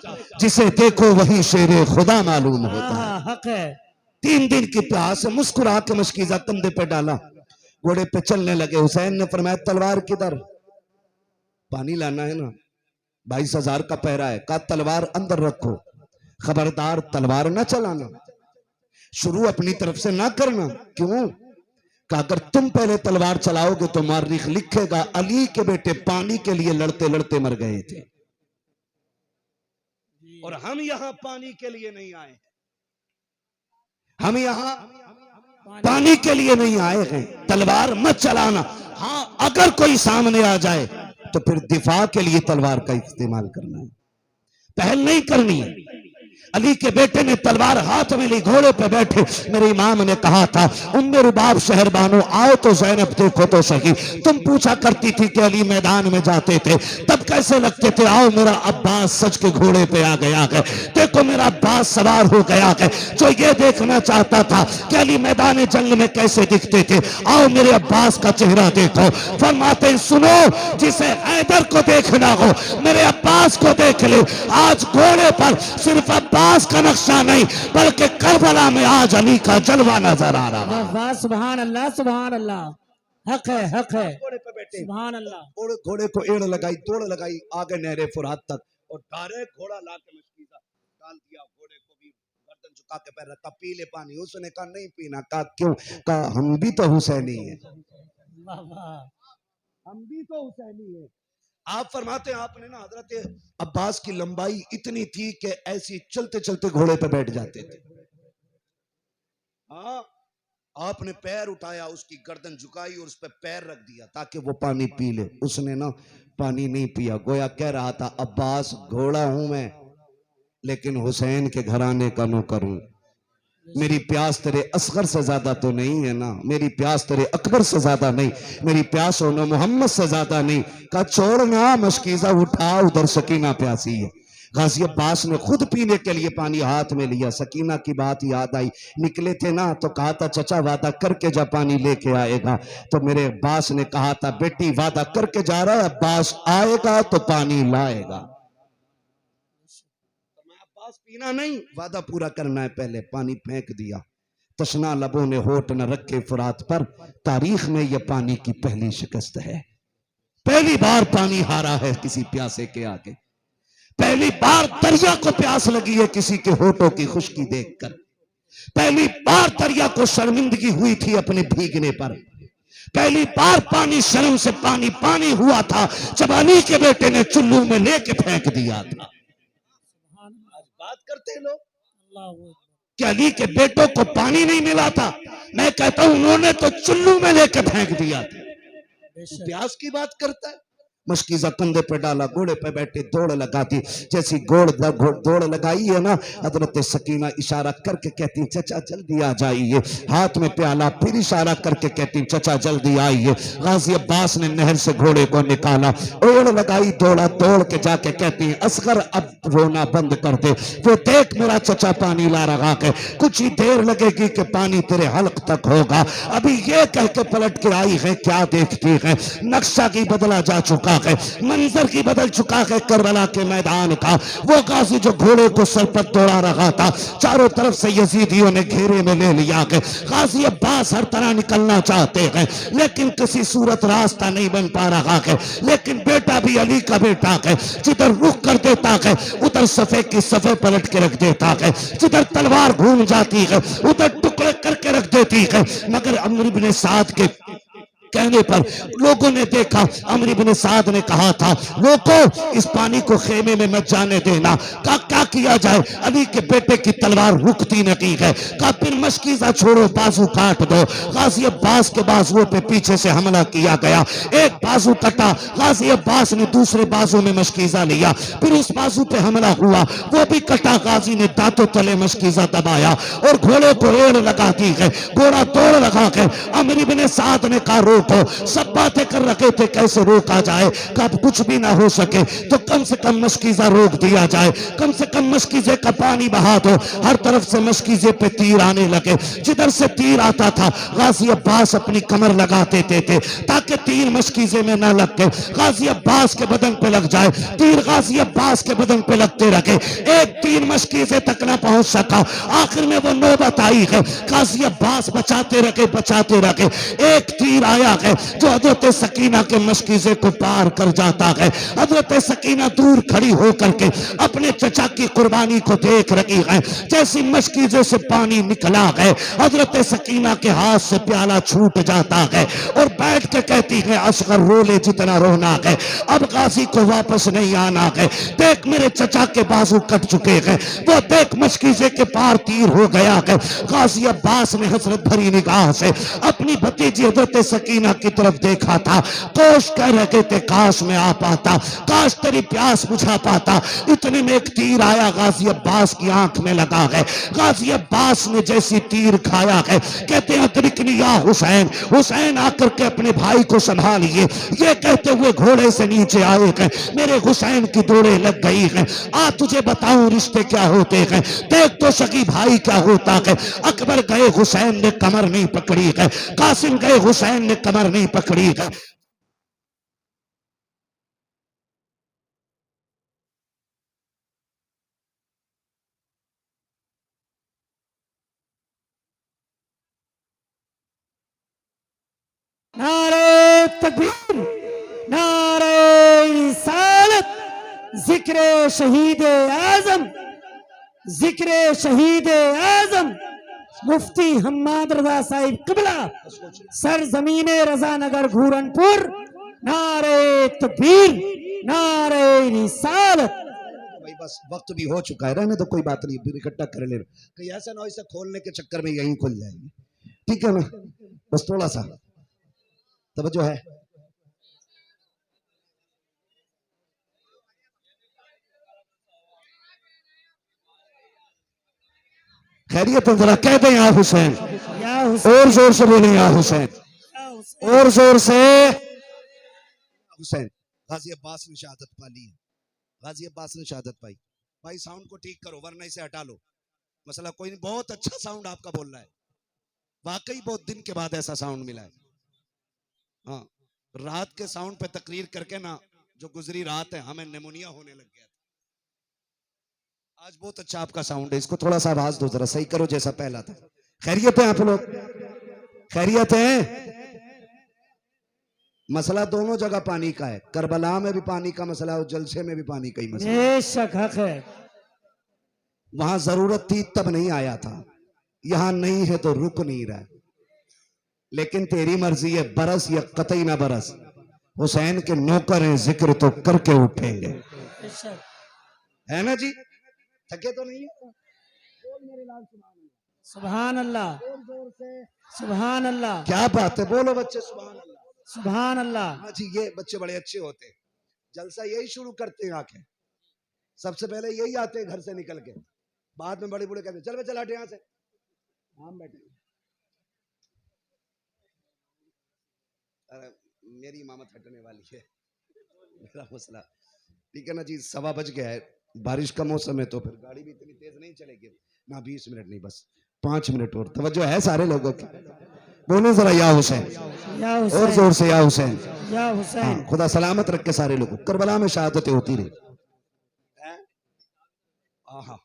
जिसे देखो वही शेरे खुदा मालूम होता है। हक है। 3 दिन की प्यास से मुस्कुरा के मशकीजा कंधे पे डाला, घोड़े पे चलने लगे। हुसैन ने फरमाया तलवार किधर, पानी लाना है ना, 22,000 का पहरा है। कहा तलवार अंदर रखो, खबरदार तलवार ना चलाना, शुरू अपनी तरफ से ना करना। क्यों? कि अगर तुम पहले तलवार चलाओगे तो मौर्रिख लिखेगा अली के बेटे पानी के लिए लड़ते लड़ते मर गए थे और हम यहां पानी के लिए नहीं आए, हम यहां पानी के लिए नहीं आए हैं। तलवार मत चलाना, हाँ अगर कोई सामने आ जाए तो फिर दिफा के लिए तलवार का इस्तेमाल करना है, पहल नहीं करनी है। अली के बेटे ने तलवार हाथ में ली, घोड़े पे बैठे। मेरे इमाम ने कहा था उम्मे रुबाब शहरबानो आओ तो ज़ैनब देखो तो सही। तुम पूछा करती थी कि अली मैदान में जाते थे तब कैसे लगते थे, आओ मेरा अब्बास सच के घोड़े पे आ गया है, देखो मेरा अब्बास सवार हो गया है। जो ये देखना चाहता था कि अली मैदान जंग में कैसे दिखते थे, आओ मेरे अब्बास का चेहरा देखो। फरमाते सुनो, जिसे हैदर को देखना हो मेरे अब्बास को देख ले। आज घोड़े पर सिर्फ अब्बास का नक्शा नहीं बल्कि करबला में आज अली का जलवा नजर आ रहा है। वाह सुभान अल्लाह, सुभान अल्लाह, हक है, हक है। घोड़े पे बैठे, सुभान अल्लाह। घोड़े को एड़ लगाई, दौड़ लगाई आगे नहरे फुरात तक और डायरेक्ट घोड़ा ला के मशकीजा डाल दिया। घोड़े को भी गर्दन झुका के पैर रखा, पी ले पानी। उसने कहा नहीं पीना। कहा क्यों? कहा हम भी तो हुसैनी है, वाह वाह, हम भी तो हुसैनी है। आप फरमाते हैं आपने ना हजरत अब्बास की लंबाई इतनी थी कि ऐसी चलते चलते घोड़े पे बैठ जाते थे। हाँ, आपने पैर उठाया, उसकी गर्दन झुकाई और उस पर पैर रख दिया ताकि वो पानी पी ले। उसने ना पानी नहीं पिया, गोया कह रहा था अब्बास घोड़ा हूं मैं लेकिन हुसैन के घराने का नौकर हूं। मेरी प्यास तेरे असगर से ज्यादा तो नहीं है ना, मेरी प्यास तेरे अकबर से ज्यादा नहीं, मेरी प्यास हो ना मोहम्मद से ज्यादा नहीं। का छोड़ना मशकीजा उठा, उधर सकीना प्यासी है। गाजी अब्बास ने खुद पीने के लिए पानी हाथ में लिया। सकीना की बात याद आई, निकले थे ना तो कहा था चचा वादा करके जा पानी लेके आएगा। तो मेरे अब्बास ने कहा था बेटी वादा करके जा रहा है, अब्बास आएगा तो पानी लाएगा। पीना नहीं, वादा पूरा करना है। पहले पानी फेंक दिया, तशना लबों ने होठ न रखे फुरात पर। तारीख में यह पानी की पहली शिकस्त है, पहली बार पानी हारा है किसी प्यासे के आगे। पहली बार दरिया को प्यास लगी है किसी के होठों की खुश्की देखकर। पहली बार दरिया को शर्मिंदगी हुई थी अपने भीगने पर। पहली बार पानी शर्म से पानी पानी हुआ था जब अली के बेटे ने चुल्लू में लेके फेंक दिया था। बात करते लोग कि अली के बेटों को पानी नहीं मिला था, मैं कहता हूं उन्होंने तो चुल्लू में लेके फेंक दिया था। प्यास की बात करता है। मशकीजा कंधे पे डाला, घोड़े पे बैठे, दौड़ लगा दी। जैसी दौड़ लगाई है ना, हजरत सकीना इशारा करके कहती चचा जल्दी आ जाइए। हाथ में प्याला, फिर इशारा करके कहती चचा जल्दी आइए। गाजी अब्बास ने नहर से घोड़े को निकाला, ओढ़ लगाई, दौड़ा, दौड़ के जाके कहती असगर अब रोना बंद कर दे, वो देख मेरा चचा पानी ला रहा है, कुछ ही देर लगेगी कि पानी तेरे हल्क तक होगा। अभी ये कह के पलट के आई है, क्या देखती है, नक्शा की बदला जा चुका है, मंजर की बदल चुका है करबला के मैदान का। वो गाजी जो घोड़े को सर पर दौड़ा रहा था, चारों तरफ से यजीदियों ने घेरे में ले लिया है। गाजी अब्बास हर तरह निकलना चाहते हैं, लेकिन किसी सूरत रास्ता नहीं बन पा रहा है। लेकिन बेटा भी अली का बेटा है, जिधर रुख कर देता है उधर सफे की सफे पलट के रख देता है, जिधर तलवार घूम जाती है उधर टुकड़े करके रख देती है। मगर अमर इब्ने साद के कहने पर लोगों ने देखा, अमर इब्ने साद ने कहा था, रोको, इस पानी को खेमे में मत जाने देना। कहा क्या किया जाए, अली के बेटे की तलवार रुकती नहीं है। कहा फिर मशकीजा छोड़ो, बाजू काट दो। गाजी अब्बास के बाजुओं पे पीछे से हमला किया गया, एक बाजू कटा, गाजी अब्बास ने दूसरे बाजू में मशकीजा लिया, फिर उस बाजू पे हमला हुआ, वो भी कटा। गाजी ने दांतों तले मशकीजा दबाया और घोड़े को एड़ लगा दी है। घोड़ा दौड़ लगा है। अमर इब्ने साद ने कहा रोको, सब बातें कर रखे थे कैसे रोका जाए, कब कुछ भी ना हो सके तो कम से कम मशकीजा रोक दिया जाए, कम से कम मशकीजे का पानी बहा दो। हर तरफ से मशकीजे पे तीर आने लगे, जिधर से तीर आता था गाजी अब्बास अपनी कमर लगा देते थे ताकि तीर मशकीजे में ना लग के गाजी अब्बास के बदन पे लग जाए। तीर गाजी अब्बास के बदन पे लगते रहे, एक तीर मशकीजे तक ना पहुंच सका। आखिर में वो नौबत आई है, गाजी अब्बास बचाते रहे, एक तीर आया है जो हजरत सकीना के मशकीजे को पार कर जाता है। हजरत सकीना दूर खड़ी होकर के अपने चचा की कुर्बानी को देख रही है। जैसी मशकीजे से पानी निकला है, हजरत सकीना के हाथ से प्याला छूट जाता है और बैठ के कहती है, असगर रो ले जितना रोना है, अब गाजी को वापस नहीं आना है। देख मेरे चचा के बाजू कट चुके हैं, वो देख मशकीजे के पार तीर हो गया है। गाजी अब्बास ने हसरत भरी निगाह से अपनी भतीजी हजरत सकीना की तरफ देखा था। कोश कह रहे थे, काश में आ पाता, काश तेरी प्यास बुझा पाता। इतने में एक तीर आया, गाजी अब्बास की आंख में लगा है। गाजी अब्बास ने जैसी तीर खाया है, कहते हैं अदरिकनी या हुसैन, हुसैन आकर के अपने भाई को संभालिए। ये कहते हुए घोड़े से नीचे आए हैं, मेरे हुसैन की दौड़े लग गई हैं। आ तुझे बताऊं रिश्ते क्या होते हैं, देख तो सगी भाई क्या होता है। अकबर गए, हुसैन ने कमर नहीं पकड़ी है, कासिम गए, हुसैन ने कमर नहीं पकड़ी है। नारे तकबीर, नारे रिसालत, जिक्र शहीद आजम, जिक्र शहीद आजम मुफ्ती हम्माद रजा साहिब किबला, सर जमीने रजा नगर घूरनपुर। नारे तकबीर, नारे रिसालत। भाई बस वक्त भी हो चुका है, रहने तो कोई बात नहीं, फिर इकट्ठा कर ले। कहीं ऐसा ना हो इसे खोलने के चक्कर में यहीं खुल जाएगी, ठीक है ना? बस थोड़ा सा तवज्जो है। खैरियत है, जरा कह दें या हुसैन, या हुसैन, और जोर से बोले या हुसैन, और जोर से। हुसैन, गाजी अब्बास ने शहादत पा ली है, गाजी अब्बास ने शहादत पाई। भाई साउंड को ठीक करो वरना इसे हटा लो, मसला कोई नहीं। बहुत अच्छा साउंड आपका बोल रहा है, वाकई बहुत दिन के बाद ऐसा साउंड मिला है। हाँ, रात के साउंड पे तकरीर करके ना, जो गुजरी रात है हमें निमोनिया होने लग गया था। आज बहुत अच्छा आपका साउंड है, इसको थोड़ा सा आवाज दो, जरा सही करो जैसा पहला था। खैरियत है आप लोग, खैरियत है? मसला दोनों जगह पानी का है, करबला में भी पानी का मसला है और जलसे में भी पानी का ही मसला है। बेशक हक है। वहां जरूरत थी तब नहीं आया था, यहां नहीं है तो रुक नहीं रहा। लेकिन तेरी मर्जी है, बरस या कतई ना बरस, हुसैन के नौकर हैं, जिक्र तो करके उठेंगे, है ना जी? थके तो नहीं है? सुभान अल्लाह, सुभान अल्लाह, क्या बात है, बोलो बच्चे सुभान अल्लाह, सुभान अल्लाह। हाँ जी, ये बच्चे बड़े अच्छे होते हैं, जलसा यही शुरू करते हैं आके, सबसे पहले यही आते हैं घर से निकल के, बाद में बड़े बूढ़े कहते हैं चल बे चल हट यहाँ से, हम बैठे। अरे मेरी इमामत हटने वाली है, मेरा मसला, ठीक है ना जी? 1:15 बज गया है, बारिश का मौसम है तो फिर गाड़ी भी इतनी तेज नहीं चलेगी ना, 20 मिनट नहीं, बस 5 मिनट और। तवज्जो है सारे लोगों की? बोले जरा या हुसैन, या और हुसैन, जोर से या हुसैन। या हाँ, हुसैन। खुदा सलामत रखे सारे लोगों। करबला में शहादतें होती रही। आहा,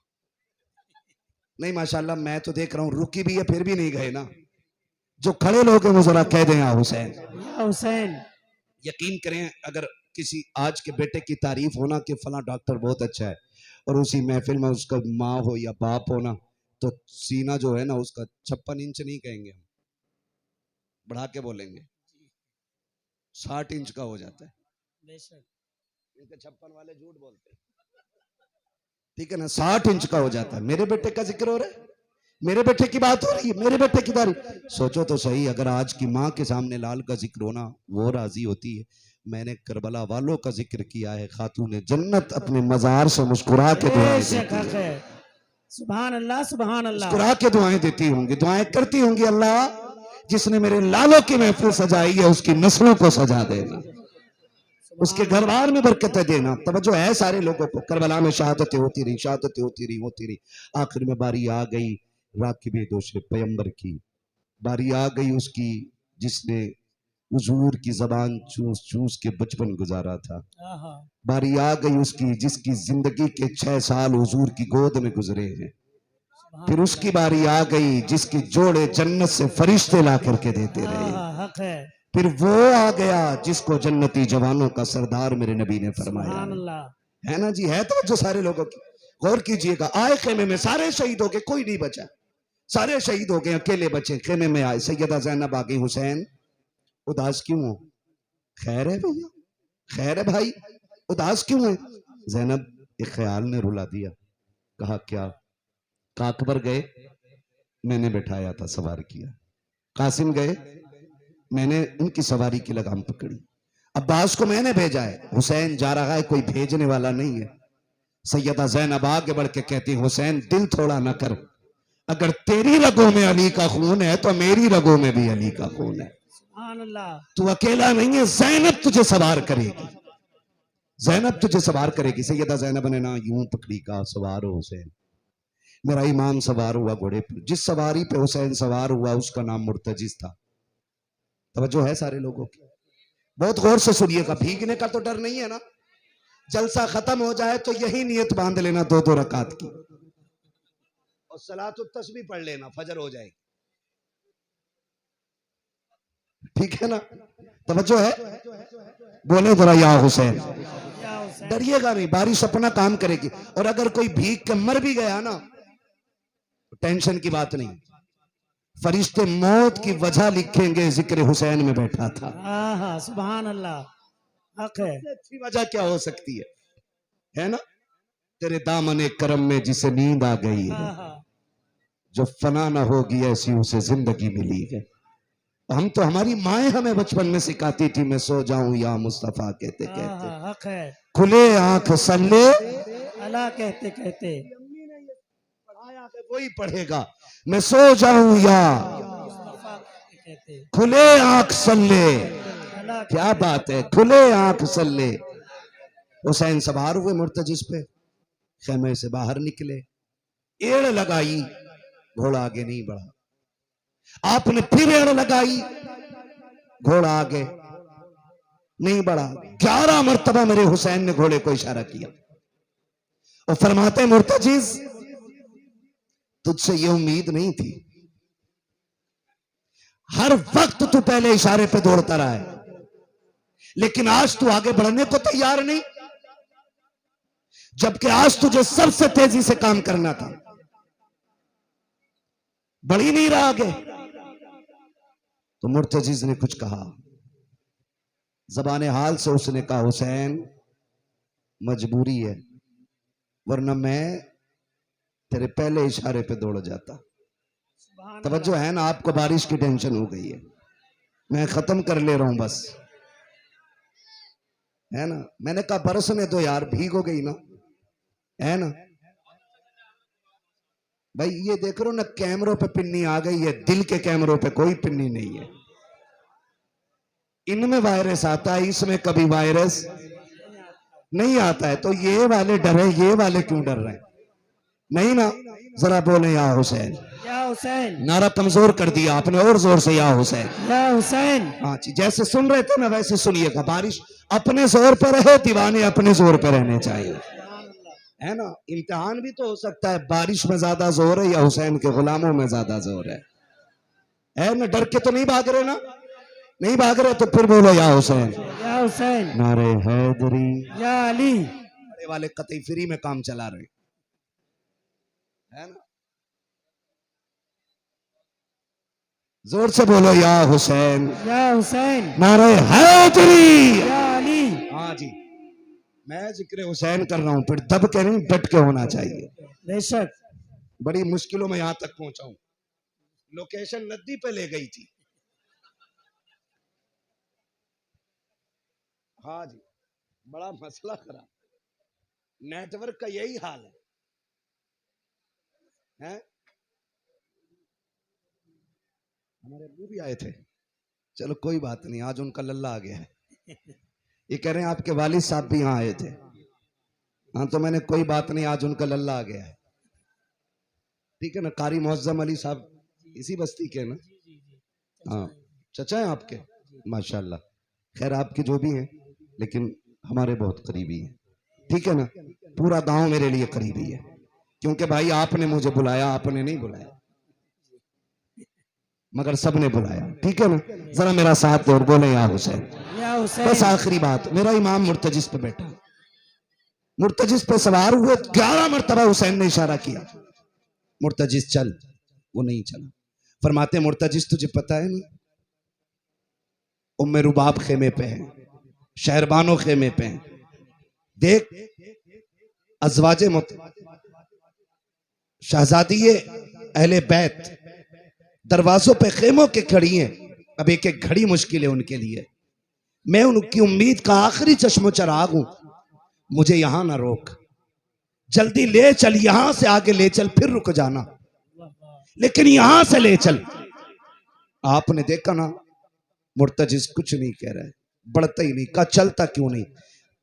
नहीं माशाल्लाह, मैं तो देख रहा हूं रुकी भी है फिर भी नहीं गए ना। जो खड़े लोग हैं वो जरा कह दें या हुसैन। या हुसैन। यकीन करें, अगर किसी आज के बेटे की तारीफ होना कि फला डॉक्टर बहुत अच्छा है, और उसी महफिल में उसका माँ हो या बाप हो ना, तो सीना जो है ना उसका 56 इंच नहीं कहेंगे हम, बढ़ा के बोलेंगे 60 इंच का हो जाता है। बेशक। इनके 56 वाले झूठ बोलते हैं, ठीक है ना, 60 इंच का हो जाता है। मेरे बेटे का जिक्र हो रहा है, मेरे बेटे की बात हो रही है, मेरे बेटे की तारीफ। सोचो तो सही, अगर आज की माँ के सामने लाल का जिक्र होना वो राजी होती है। मैंने करबला वालों का जिक्र किया है, खातून जन्नत अपने मजार से मुस्कुरा के दुआएं बेशक देती हक है, है। सुभान अल्लाह, सुभान अल्लाह। मुस्कुरा के दुआएं देती होंगी, दुआएं करती होंगी, अल्लाह जिसने मेरे लालों की महफिल सजाई है उसकी नस्लों को सजा देना, उसके घर बार में बरकतें देना। तवज्जो है सारे लोगों को। करबला में शहादतें होती रही, शहादतें होती रही, होती रही। आखिर में बारी आ गई राकिबे दोशे पैगंबर की, बारी आ गई उसकी जिसने हुजूर की जबान चूस चूस के बचपन गुजारा था। आहा। बारी आ गई उसकी जिसकी जिंदगी के 6 साल हुजूर की गोद में गुजरे हैं। फिर उसकी बारी आ गई जिसकी जोड़े जन्नत से फरिश्ते ला करके देते रहे। आहा, हक है। फिर वो आ गया जिसको जन्नती जवानों का सरदार मेरे नबी ने फरमाया सुभान अल्लाह। है ना जी। है तो जो सारे लोगों की गौर कीजिएगा। आए खेमे में, सारे शहीद हो गए, कोई नहीं बचा, सारे शहीद हो गए, अकेले बचे। खेमे में आए, सैयदा ज़ैनब आ गई। हुसैन उदास क्यों हो? खैर है भैया, खैर है भाई, उदास क्यों है? ज़ैनब एक ख्याल ने रुला दिया। कहा क्या? काकबर गए, मैंने बैठाया था, सवार किया। कासिम गए, मैंने उनकी सवारी की लगाम पकड़ी। अब्बास को मैंने भेजा है, हुसैन जा रहा है, कोई भेजने वाला नहीं है। सैयदा ज़ैनब आगे बढ़ के कहती, हुसैन दिल थोड़ा ना कर, अगर तेरी रगों में अली का खून है तो मेरी रगों में भी अली का खून है। सुभान अल्लाह। तू अकेला नहीं है, ज़ैनब तुझे सवार करेगी, ज़ैनब तुझे सवार करेगी। सैयदा ज़ैनब ने ना यूं पकड़ी, कहा सवार हो हुसैन। मेरा इमाम सवार हुआ घोड़े पर, जिस सवारी पे हुसैन सवार हुआ उसका नाम मुर्तजिज था। तवज्जो है सारे लोगों की, बहुत गौर से सुनिएगा। भीगने का तो डर नहीं है ना, जलसा खत्म हो जाए तो यही नियत बांध लेना 2-2 रकात की, और सलातुत तस्बीह पढ़ लेना, फजर हो जाएगी, ठीक है ना। तवज्जो है, बोले जरा या हुसैन। या हुसैन। डरिएगा नहीं, बारिश अपना काम करेगी। और अगर कोई भीग के मर भी गया ना, तो टेंशन की बात नहीं, फरिश्ते मौत की वजह लिखेंगे, जिक्र हुसैन में बैठा था। आहा, सुभान अल्लाह, हक है। अच्छी वजह क्या हो सकती है ना। तेरे दामने करम में जिसे नींद आ गई है, आहा। जो फना ना होगी ऐसी उसे जिंदगी मिली है। हम तो, हमारी माए हमें बचपन में सिखाती थी, मैं सो जाऊं या मुस्तफा कहते कहते, आहा, हक है। खुले आंख सल्ले अला कहते कहते। पढ़ाया है वही पढ़ेगा, मैं सो जाऊं या मुस्तफा कहते कहते। खुले आंख सल्ले। अला क्या बात है, खुले आंख सल्ले। हुसैन सवार हुए मुर्तजिज पे, खेमे से बाहर निकले, एड़ लगाई, घोड़ा आगे नहीं बढ़ा। आपने फिर एड़ लगाई, घोड़ा आगे नहीं बढ़ा। 11 मरतबा मेरे हुसैन ने घोड़े को इशारा किया और फरमाते, मुर्तजिज तुझसे ये उम्मीद नहीं थी, हर वक्त तू पहले इशारे पे दौड़ता रहा है, लेकिन आज तू आगे बढ़ने को तैयार नहीं, जबकि आज तुझे सबसे तेजी से काम करना था, बढ़ ही नहीं रहा आगे। तो मुर्तजिज ने कुछ कहा, जबान हाल से उसने कहा, हुसैन मजबूरी है, वरना मैं तेरे पहले इशारे पे दौड़ जाता। तवज्जो है ना, आपको बारिश की टेंशन हो गई है, मैं खत्म कर ले रहा हूं बस, है ना। मैंने कहा बरसने दो यार, भीग हो गई ना, है ना भाई। ये देख रहे हो ना, कैमरों पे पिन्नी आ गई है, दिल के कैमरों पे कोई पिन्नी नहीं है। इनमें वायरस आता है, इसमें कभी वायरस नहीं आता है। तो ये वाले डरे, ये वाले क्यों डर रहे हैं? नहीं ना, जरा बोले या हुसैन। या हुसैन, नारा कमजोर कर दिया आपने, और जोर से या हुसैन। या हुसैन। हाँ जी, जैसे सुन रहे थे ना वैसे सुनिएगा। बारिश अपने जोर पर रहे, दीवाने अपने जोर पर रहने चाहिए, है ना। इम्तिहान भी तो हो सकता है, बारिश में ज्यादा जोर है या हुसैन के गुलामों में ज्यादा जोर है ना। डर के तो नहीं भाग रहे ना, नहीं भाग रहे तो फिर बोलो या हुसैन। या हुसैन, नारे हैदरी। या अली। बड़े वाले कतई फ्री में काम चला रहे, है ना। जोर से बोलो या हुसैन। या हुसैन, नारे हैदरी। या अली। हाँ जी, मैं जिक्र हुसैन कर रहा हूं, फिर दब के नहीं डट के होना चाहिए। बेशक। बड़ी मुश्किलों में यहां तक पहुंचा हूं, लोकेशन नदी पे ले गई थी। हाँ जी, बड़ा मसला खराब, नेटवर्क का यही हाल है? हमारे अब्बू भी आए थे, चलो कोई बात नहीं, आज उनका लल्ला आ गया है। ये कह रहे हैं आपके वालिद साहब भी यहाँ आए थे। हाँ तो मैंने कोई बात नहीं, आज उनका लल्ला आ गया है, ठीक है ना। कारी मुअज्जम अली साहब इसी बस्ती के ना? हाँ, चचा हैं आपके, माशाल्लाह। खैर आपके जो भी हैं, लेकिन हमारे बहुत करीबी हैं, ठीक है ना। पूरा गांव मेरे लिए करीबी है, क्योंकि भाई आपने मुझे बुलाया, आपने नहीं बुलाया, मगर सबने बुलाया, ठीक है ना। जरा मेरा साथ दो और बोले या हुसैन। या हुसैन। बस आखिरी बात, मेरा इमाम मुर्तजिस पे बैठा, मुर्तजिस पे सवार हुए, 11 मरतबा हुसैन ने इशारा किया, मुर्तजिस चल, वो नहीं चला। फरमाते मुर्तजिस तुझे पता है ना, उम्मे रुबाब खेमे पे है, शहरबानो खेमे पे है, देख अजवाजे शहजादी अहले बैत दरवाजों पे खेमों के खड़ी हैं। अब एक एक घड़ी मुश्किल है उनके लिए, मैं उनकी उम्मीद का आखिरी चश्मो चराग हूं, मुझे यहां ना रोक, जल्दी ले चल, यहां से आगे ले चल, फिर रुक जाना, लेकिन यहां से ले चल। आपने देखा ना, मुर्तजिज कुछ नहीं कह रहा है, बढ़ता ही नहीं, का चलता क्यों नहीं।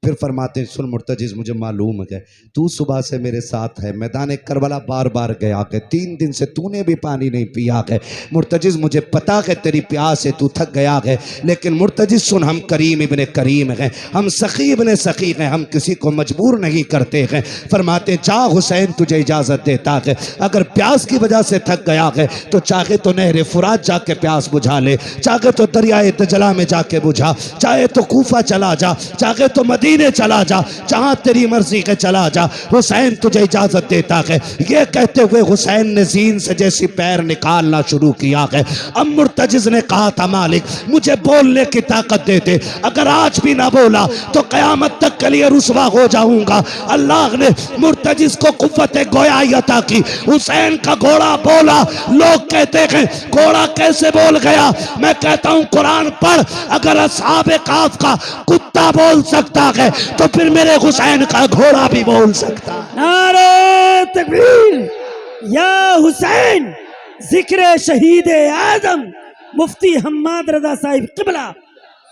फिर फरमाते सुन मुर्तजिज, मुझे मालूम है तू सुबह से मेरे साथ है, मैदान करबला बार बार गया के, 3 दिन से तूने भी पानी नहीं पिया है। मुर्तजिज मुझे पता है तेरी प्यास से तू थक गया है, लेकिन मुर्तजिज सुन, हम करीम इब्ने करीम हैं, हम सखी इब्ने सखी हैं, हम किसी को मजबूर नहीं करते हैं। फरमाते जा हुसैन तुझे इजाजत देता है, अगर प्यास की वजह से थक गया है तो चाहे तो नहर फुरात जाके प्यास बुझा ले, चाहे तो दरियाए दजला में जाके बुझा, चाहे तो कूफा चला जा, चाहे तो मदीने चला जा, जहां तेरी मर्जी के चला जा, हुसैन तुझे इजाजत देता है। ये कहते हुए हुसैन ने जीन से जैसी पैर निकालना शुरू किया है। अब मुर्तजिज ने कहा था मालिक मुझे बोलने की ताकत दे दे, अगर आज भी ना बोला तो कयामत तक के लिए रुसवा हो जाऊंगा। अल्लाह ने मुर्तजिज को कुव्वत गोयाई अता की, हुसैन का घोड़ा बोला। लोग कहते हैं घोड़ा कैसे बोल गया, मैं कहता हूं कुरान पढ़, अगर असहाबे काफ का कुत्ता बोल सकता है तो फिर मेरे हुसैन का घोड़ा भी बोल सकता है। नारे तकबीर। या हुसैन, जिक्र शहीद आजम मुफ्ती हम्माद रजा साहिब किबला।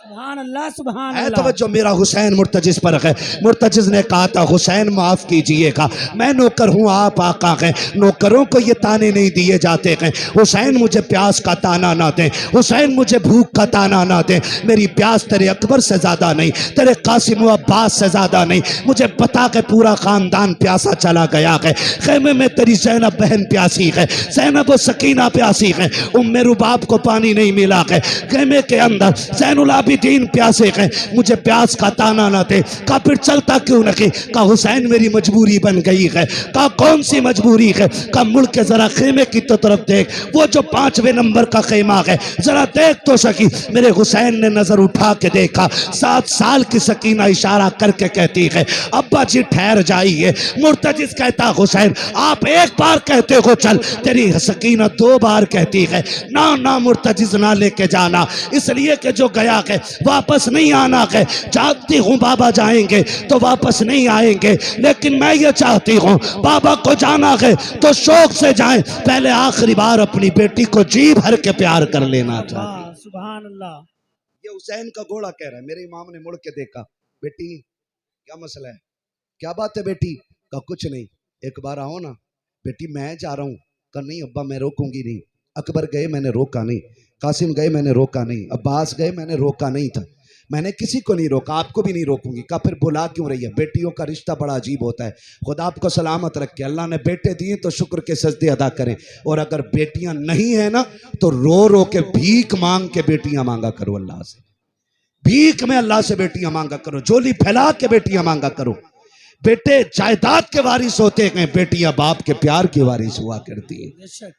सुभान अल्लाह, सुभान अल्लाह। तवज्जो, मेरा हुसैन मुर्तजिज पर है। मुर्तजिज ने कहा था हुसैन माफ कीजिएगा, मैं नौकर हूँ, आप आका हैं, नौकरों को ये ताने नहीं दिए जाते हैं। हुसैन मुझे प्यास का ताना ना दें, हुसैन मुझे भूख का ताना ना दें, मेरी प्यास तेरे अकबर से ज्यादा नहीं, तेरे कासिम व अब्बास से ज्यादा नहीं, मुझे बता के पूरा खानदान प्यासा चला गया है। खेमे में तेरी ज़ैनब बहन प्यासी है, ज़ैनब व सकीना प्यासी है, उम्मे रुबाब को पानी नहीं मिला है, खेमे के अंदर ज़ैनुल आबिदीन प्यासे हैं, मुझे प्यास का ताना ना दे। का फिर चलता क्यों नहीं, का हुसैन मेरी मजबूरी बन गई है। का कौन सी मजबूरी है, का मुड़ के जरा खेमे की तो तरफ देख, वो जो 5वें नंबर का खेमा है, जरा देख तो सकी। मेरे हुसैन ने नजर उठा के देखा, 7 साल की सकीना इशारा करके कहती है अब्बा जी ठहर जाइए। मुर्तजिज कहता हुसैन आप एक बार कहते हो चल, तेरी सकीना 2 बार कहती है ना ना मुर्तजिज ना लेके जाना, इसलिए कि जो गया है वापस नहीं आना है। चाहती हूँ बाबा जाएंगे तो वापस नहीं आएंगे, लेकिन मैं ये चाहती हूँ बाबा को जाना है तो शौक से जाएं, पहले आखिरी बार अपनी बेटी को जी भर के प्यार कर लेना चाहिए। सुभान अल्लाह। ये हुसैन का घोड़ा कह रहा है। मेरे इमाम ने मुड़ के देखा, बेटी क्या मसला है, क्या बात है बेटी, का कुछ नहीं, एक बार आओ ना, बेटी मैं जा रहा हूँ। कहा नहीं अब्बा मैं रोकूंगी नहीं। अकबर गए मैंने रोका नहीं, कासिम गए मैंने रोका नहीं, अब्बास गए मैंने रोका नहीं था, मैंने किसी को नहीं रोका, आपको भी नहीं रोकूंगी। कहा फिर बुला क्यों रही है? बेटियों का रिश्ता बड़ा अजीब होता है। खुदा आपको सलामत रखे। अल्लाह ने बेटे दिए तो शुक्र के सजदे अदा करें, और अगर बेटियां नहीं है ना तो रो रो के भीख मांग के बेटियां मांगा करो अल्लाह से। भीख में अल्लाह से बेटियां मांगा करो, झोली फैला के बेटियां मांगा करो। बेटे जायदाद के वारिस होते हैं, बेटियां बाप के प्यार की वारिस हुआ करती है।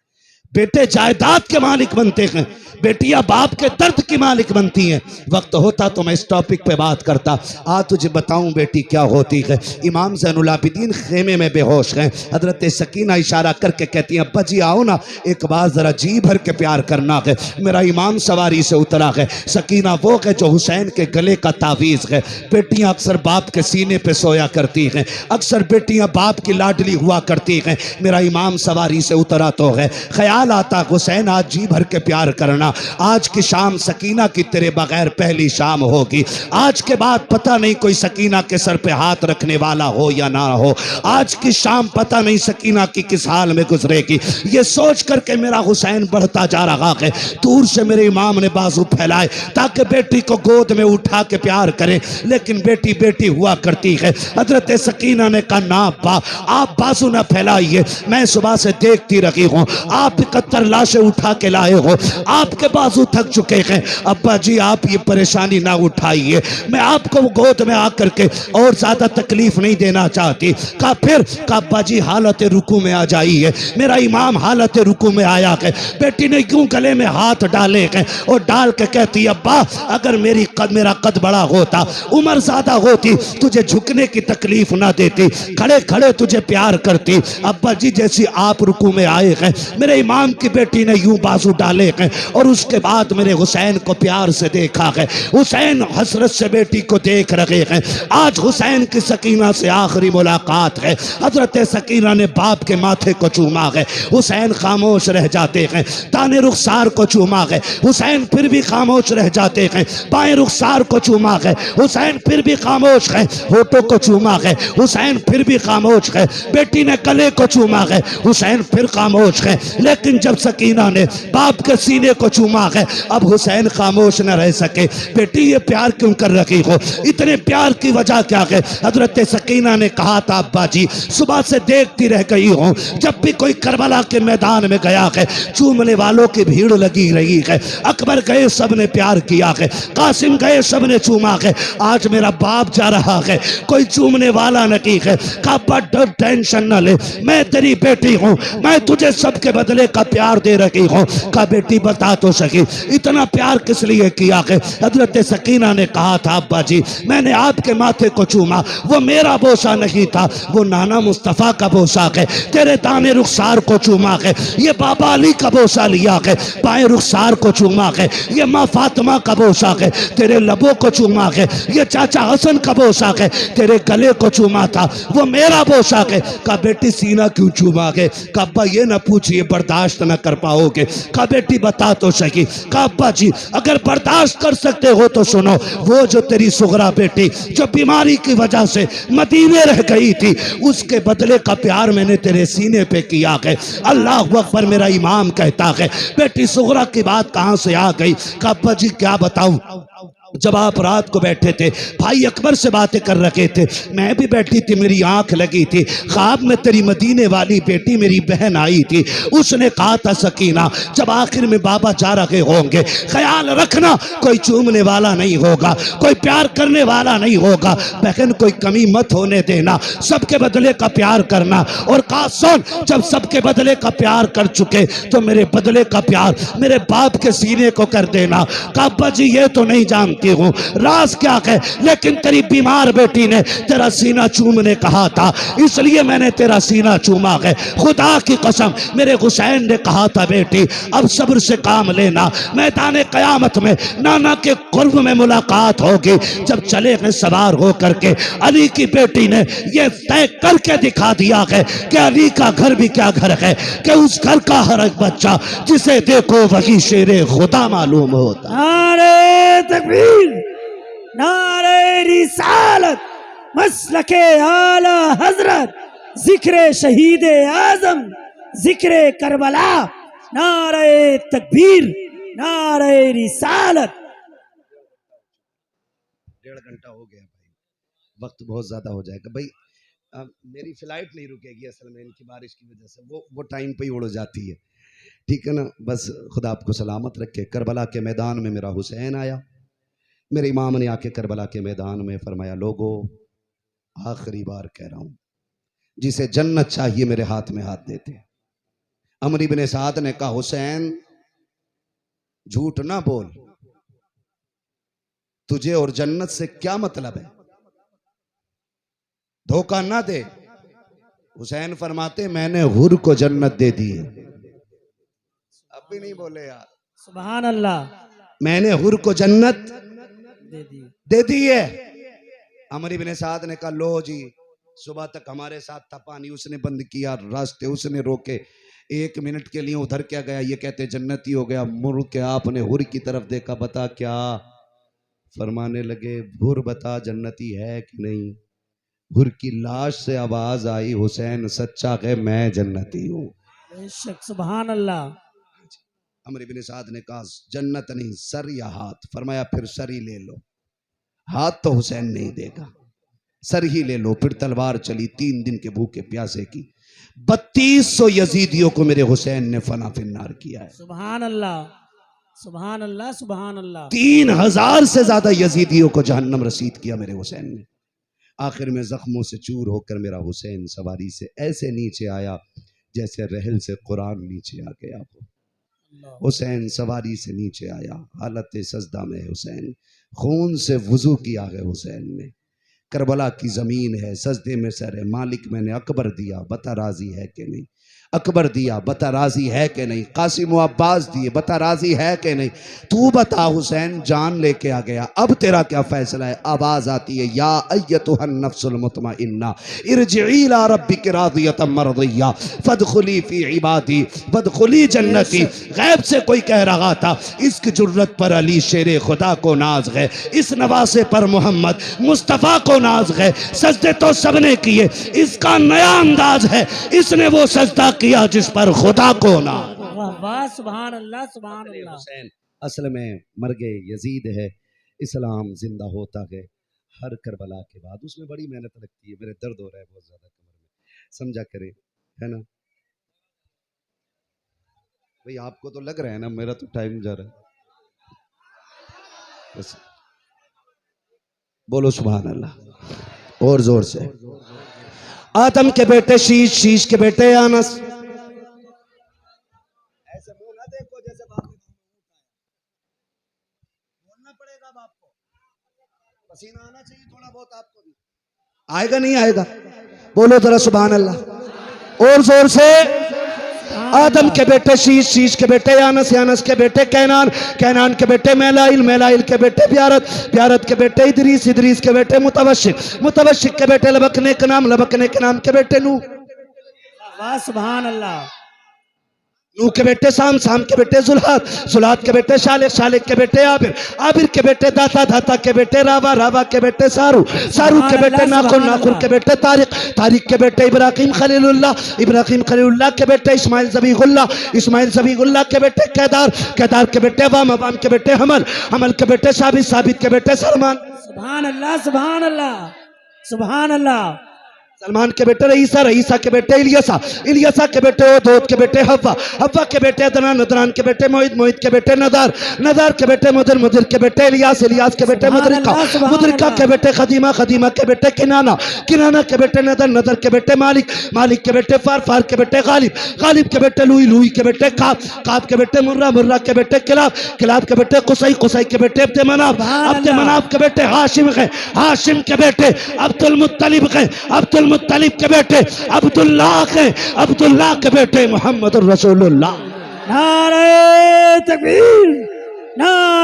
बेटे जायदाद के मालिक बनते हैं, बेटियां बाप के दर्द की मालिक बनती हैं। वक्त होता तो मैं इस टॉपिक पे बात करता। आज तुझे बताऊं बेटी क्या होती है। इमाम ज़ैनुल आबिदीन खेमे में बेहोश हैं। हजरत सकीना इशारा करके कहती हैं अब्बा जी आओ ना, एक बार जरा जी भर के प्यार करना है। मेरा इमाम सवारी से उतरा है। सकीना वो है जो हुसैन के गले का तावीज़ है। बेटियां अक्सर बाप के सीने पे सोया करती हैं, अक्सर बेटियां बाप की लाडली हुआ करती हैं। मेरा इमाम सवारी से उतरा तो है, ख्याल आता हुसैन आज जी भर के प्यार करना। आज की शाम सकीना की तेरे बगैर पहली शाम होगी। आज के बाद पता नहीं कोई सकीना के सर पे हाथ रखने वाला हो या ना हो। आज की शाम पता नहीं सकीना की किस हाल में गुजरेगी। ये सोच करके मेरा हुसैन बढ़ता जा रहा है। दूर से मेरे इमाम ने बाजू फैलाए ताकि बेटी को गोद में उठा के प्यार करे, लेकिन बेटी बेटी हुआ करती है। हजरत सकीना ने कहा ना अब्बा आप बाजू ना फैलाइए, मैं सुबह से देखती रही हूँ आप 71 लाशें उठा के लाए हो, आपके बाजू थक चुके हैं। अब्बा जी आप ये परेशानी ना उठाइए, मैं आपको गोद में आकर के और ज्यादा तकलीफ नहीं देना चाहती। कहा फिर? कहा अब्बा जी हालत रुकू में आ जाइए। मेरा इमाम हालत रुकू में आया है। बेटी ने यूं गले में हाथ डाले हैं और डाल के कहती अब्बा अगर मेरा कद बड़ा होता, उम्र ज्यादा होती, तुझे झुकने की तकलीफ ना देती, खड़े खड़े तुझे प्यार करती। अब्बा जी जैसी आप रुकू में आए हैं, मेरे इमाम की बेटी ने यूं बाजू डाले हैं और उसके बाद मेरे हुसैन को प्यार से देखा है। हुसैन हसरत से बेटी को देख रहे हैं। आज हुसैन की सकीना से आखिरी मुलाकात है। हजरत सकीना ने बाप के माथे को चूमा है, हुसैन खामोश रह जाते हैं। दाने रुखसार को चूमा है, हुसैन फिर भी खामोश रह जाते हैं। बाएं रुखसार को चूमा है, हुसैन फिर भी खामोश है। होठों को चूमा है, हुसैन फिर भी खामोश है। बेटी ने गले को चूमा है, हुसैन फिर खामोश है। लेकिन जब सकीना ने बाप के सीने को चूमा है, अब हुसैन खामोश न रह सके। बेटी ये प्यार क्यों कर रही हो? इतने प्यार की वजह क्या है? हजरत सकीना ने कहा था अब्बा जी सुबह से देखती रह गई हूँ, जब भी कोई करबला के मैदान में गया है चूमने वालों की भीड़ लगी रही है। अकबर गए सब ने प्यार किया है, कासिम गए सब ने चूमा है। आज मेरा बाप जा रहा है, कोई चूमने वाला नहीं है। कहा टेंशन न ले, मैं तेरी बेटी हूँ, मैं तुझे सबके बदले का प्यार दे रही हूँ। कहा बेटी बता तो सकी इतना प्यार किस लिए किया है? हजरत सकीना ने कहा था अब्बा जी मैंने आपके माथे को चूमा, वो मेरा बोसा नहीं था, वो नाना मुस्तफ़ा का बोसा है। तेरे दाने रुखसार को चूमा है, ये बाबा अली का बोसा लिया है। बाएं रुखसार को चूमा है, ये माँ फातिमा का बोसा है। तेरे लबों को चूमा है, ये चाचा हसन का बोसा है। तेरे गले को चूमा था, वो मेरा बोसा है। कहा बेटी सीना क्यों चूमा है? कहा अब्बा ये ना पूछिए, बर्दाश्त न कर पाओगे। कहा बेटी बता तो सही। कहा अब्बा जी अगर बर्दाश्त कर सकते हो तो सुनो, वो जो तेरी सुगरा बेटी जो बीमारी की वजह से मदीने रह गई थी, उसके बदले का प्यार मैंने तेरे सीने पे किया है। अल्लाह अकबर मेरा इमाम कहता है। बेटी सुगरा की बात कहां से आ गई? कहा अब्बा जी क्या बताऊं, जब आप रात को बैठे थे भाई अकबर से बातें कर रहे थे, मैं भी बैठी थी, मेरी आंख लगी थी, ख्वाब में तेरी मदीने वाली बेटी मेरी बहन आई थी। उसने कहा था सकीना जब आखिर में बाबा जा रहे होंगे ख्याल रखना कोई चूमने वाला नहीं होगा, कोई प्यार करने वाला नहीं होगा, बहन कोई कमी मत होने देना, सबके बदले का प्यार करना। और कहा सुन जब सबके बदले का प्यार कर चुके तो मेरे बदले का प्यार मेरे बाप के सीने को कर देना। कहा अब्बा जी ये तो नहीं जानती हूँ राज क्या है, लेकिन तेरी बीमार बेटी ने तेरा सीना चूमने कहा था, इसलिए मैंने तेरा सीना चूमा है। खुदा की कसम मेरे हुसैन ने कहा था बेटी अब सब्र से काम लेना, मैदान कयामत में नाना के कुर्ब में मुलाकात होगी। जब चले हैं सवार हो करके, अली की बेटी ने यह तय करके दिखा दिया है कि अली का घर भी क्या घर है, कि उस घर का हर एक बच्चा जिसे देखो वही शेरे खुदा मालूम होता। नारे तकबीर, नारे रिसालत, मसलके आला हजरत जिक्र शहीद आजम, जिक्र करबला, नारे तकबीर, नारे रिसालत। 1.5 घंटा हो गया भाई, वक्त बहुत ज्यादा हो जाएगा भाई। मेरी फ्लाइट नहीं रुकेगी असल में, इनकी बारिश की वजह से वो टाइम पे ही उड़ जाती है, ठीक है ना। बस खुदा आपको सलामत रखे। करबला के मैदान में मेरा हुसैन आया। मेरे इमाम ने आके करबला के मैदान में फरमाया, लोगों आखिरी बार कह रहा हूं, जिसे जन्नत चाहिए मेरे हाथ में हाथ देते। अमर इब्ने साद ने कहा, हुसैन झूठ ना बोल, तुझे और जन्नत से क्या मतलब है, धोखा ना दे। हुसैन फरमाते, मैंने हुर को जन्नत दे दी है। अब भी नहीं बोले यार, सुभान अल्लाह, मैंने हुर को जन्नत दे दी। दे दी है। अमर इब्ने साद ने कहा, लो जी, सुबह तक हमारे साथ था पानी, उसने बंद किया रास्ते, उसने रोके। 1 मिनट के लिए उधर क्या गया, ये कहते जन्नती हो गया। मुड़ के आपने हुर की तरफ देखा, बता क्या? फरमाने लगे, हुर बता जन्नती है कि नहीं। हुर की लाश से आवाज आई, हुसैन सच्चा है, मैं जन्नती हूं। बेशक, सुभान अल्लाह। अमर इब्ने साद ने कहा, जन्नत नहीं, सर या हाथ। फरमाया, फिर सर ही ले लो। हाथ तो हुसैन नहीं देगा, सर ही ले लो। फिर तलवार चली। 3 दिन के भूखे प्यासे की 3200 यजीदियों को मेरे हुसैन ने फना फिन्नार किया है। सुभान अल्लाह, सुभान अल्लाह, सुभान अल्लाह। 3000 से ज्यादा यजीदियों को जहन्नम रसीद किया मेरे हुसैन ने। आखिर में जख्मों से चूर होकर मेरा हुसैन सवारी से ऐसे नीचे आया जैसे रहल से कुरान नीचे आ गया हो। हुसैन सवारी से नीचे आया, हालत सजदा में है हुसैन, खून से वुजू किया है हुसैन ने। करबला की जमीन है, सजदे में सर है। मालिक मैंने अकबर दिया, बता राजी है कि नहीं। अकबर दिया, बता राजी है कि नहीं। कासिम व अब्बास दिए, बता राजी है कि नहीं। तू बता हुसैन, जान लेके आ गया, अब तेरा क्या फैसला है। आवाज आती है, या अय्यतुहन नफ्सुल मुतमइन्ना इरजिई इला रब्बिक रादियतम मरदिया फदखुली फी इबादी फदखुली जन्नती। गैब से कोई कह रहा था, इसकी जुर्रत पर अली शेरे खुदा को नाज है, इस नवासे पर मोहम्मद मुस्तफ़ा को नाज है। सजदे तो सबने किए, इसका नया अंदाज है, इसने वो सजदा किया जिस पर खुदा को ना। वाह वाह, सुभान अल्लाह, सुभान अल्लाह। हुसैन असल में मर गए, यजीद है, इस्लाम जिंदा होता है हर करबला के बाद। उसमें बड़ी मेहनत लगती है। मेरे दर्द हो रहा है बहुत ज्यादा कमर में, समझा करें, है ना भाई। आपको तो लग रहा है ना, मेरा तो टाइम जा रहा है। बस बोलो सुभान अल्लाह और जोर से। आदम के बेटे शीश, शीश के बेटे अनस। ऐसे मुंह ना देखो जैसे बाप ने बोलना पड़ेगा बाप को, पसीना आना चाहिए थोड़ा बहुत आपको भी। आएगा नहीं आएगा? बोलो जरा सुभान अल्लाह और जोर से। आदम के बेटे शीश, शीश के बेटे यानस, यानस के बेटे कैनान, कैनान के बेटे मेलाइल, मेलाइल के बेटे ब्यारत, ब्यारत के बेटे इदरीस, इदरीस के बेटे मुतवशिक, मुतवशिक के बेटे लबकने के नाम, लबकने के नाम के बेटे नूह। वाह, सुभान अल्लाह। नूह के बेटे साम, साम के बेटे जुल्हात, जुल्हात के बेटे शालिक, शालिक के बेटे आबिर, आबिर के बेटे दाता, दाता के बेटे रावा, रावा के बेटे सारू, सारू के बेटे नाखुर, नाखुर के बेटे तारिक, तारिक के बेटे इब्राहिम खलीलुल्लाह, इब्राहिम खलीलुल्लाह के बेटे इस्माइल ज़बीहुल्लाह, इस्माइल ज़बीहुल्लाह के बेटे केदार, केदार के बेटे अवाम, अवाम के बेटे हमल, हमल के बेटे साबित, साबित के बेटे सलमान। सुभान अल्लाह, सुभान अल्लाह, सुभान अल्लाह। सलमान के बेटे रईसा, रईसा के बेटे इलियसा, इलियसा के बेटे ओदोद के बेटे हव्वा, हव्वा के बेटे अदनान, अदनान के बेटे मोहित, मोहित के बेटे नदार, नदार के बेटे मुदिर, मुदिर के बेटे इलियास, इलियास के बेटे मुदरिका, मुदरिका के बेटे खदीमा, खदीमा के बेटे किनाना, किनाना के बेटे नदर, नदर के बेटे मालिक, मालिक के बेटे फार, फार के बेटे गालिब, गालिब के बेटे लुई, लुई के बेटे काब, काब के बेटे मुर्रा, मुर्रा के बेटे किलाब, किलाब के बेटे कुसई, कुसई के बेटे अब्दे मनाफ, अब्दे मनाफ के बेटे हाशिम है, हाशिम के बेटे अब्दुल मुत्तलिब है, अब्दुल मुत्तलिब के बेटे अब्दुल्लाह के, अब्दुल्लाह के बेटे मोहम्मद रसूलुल्लाह। नारे तकबीर, नारे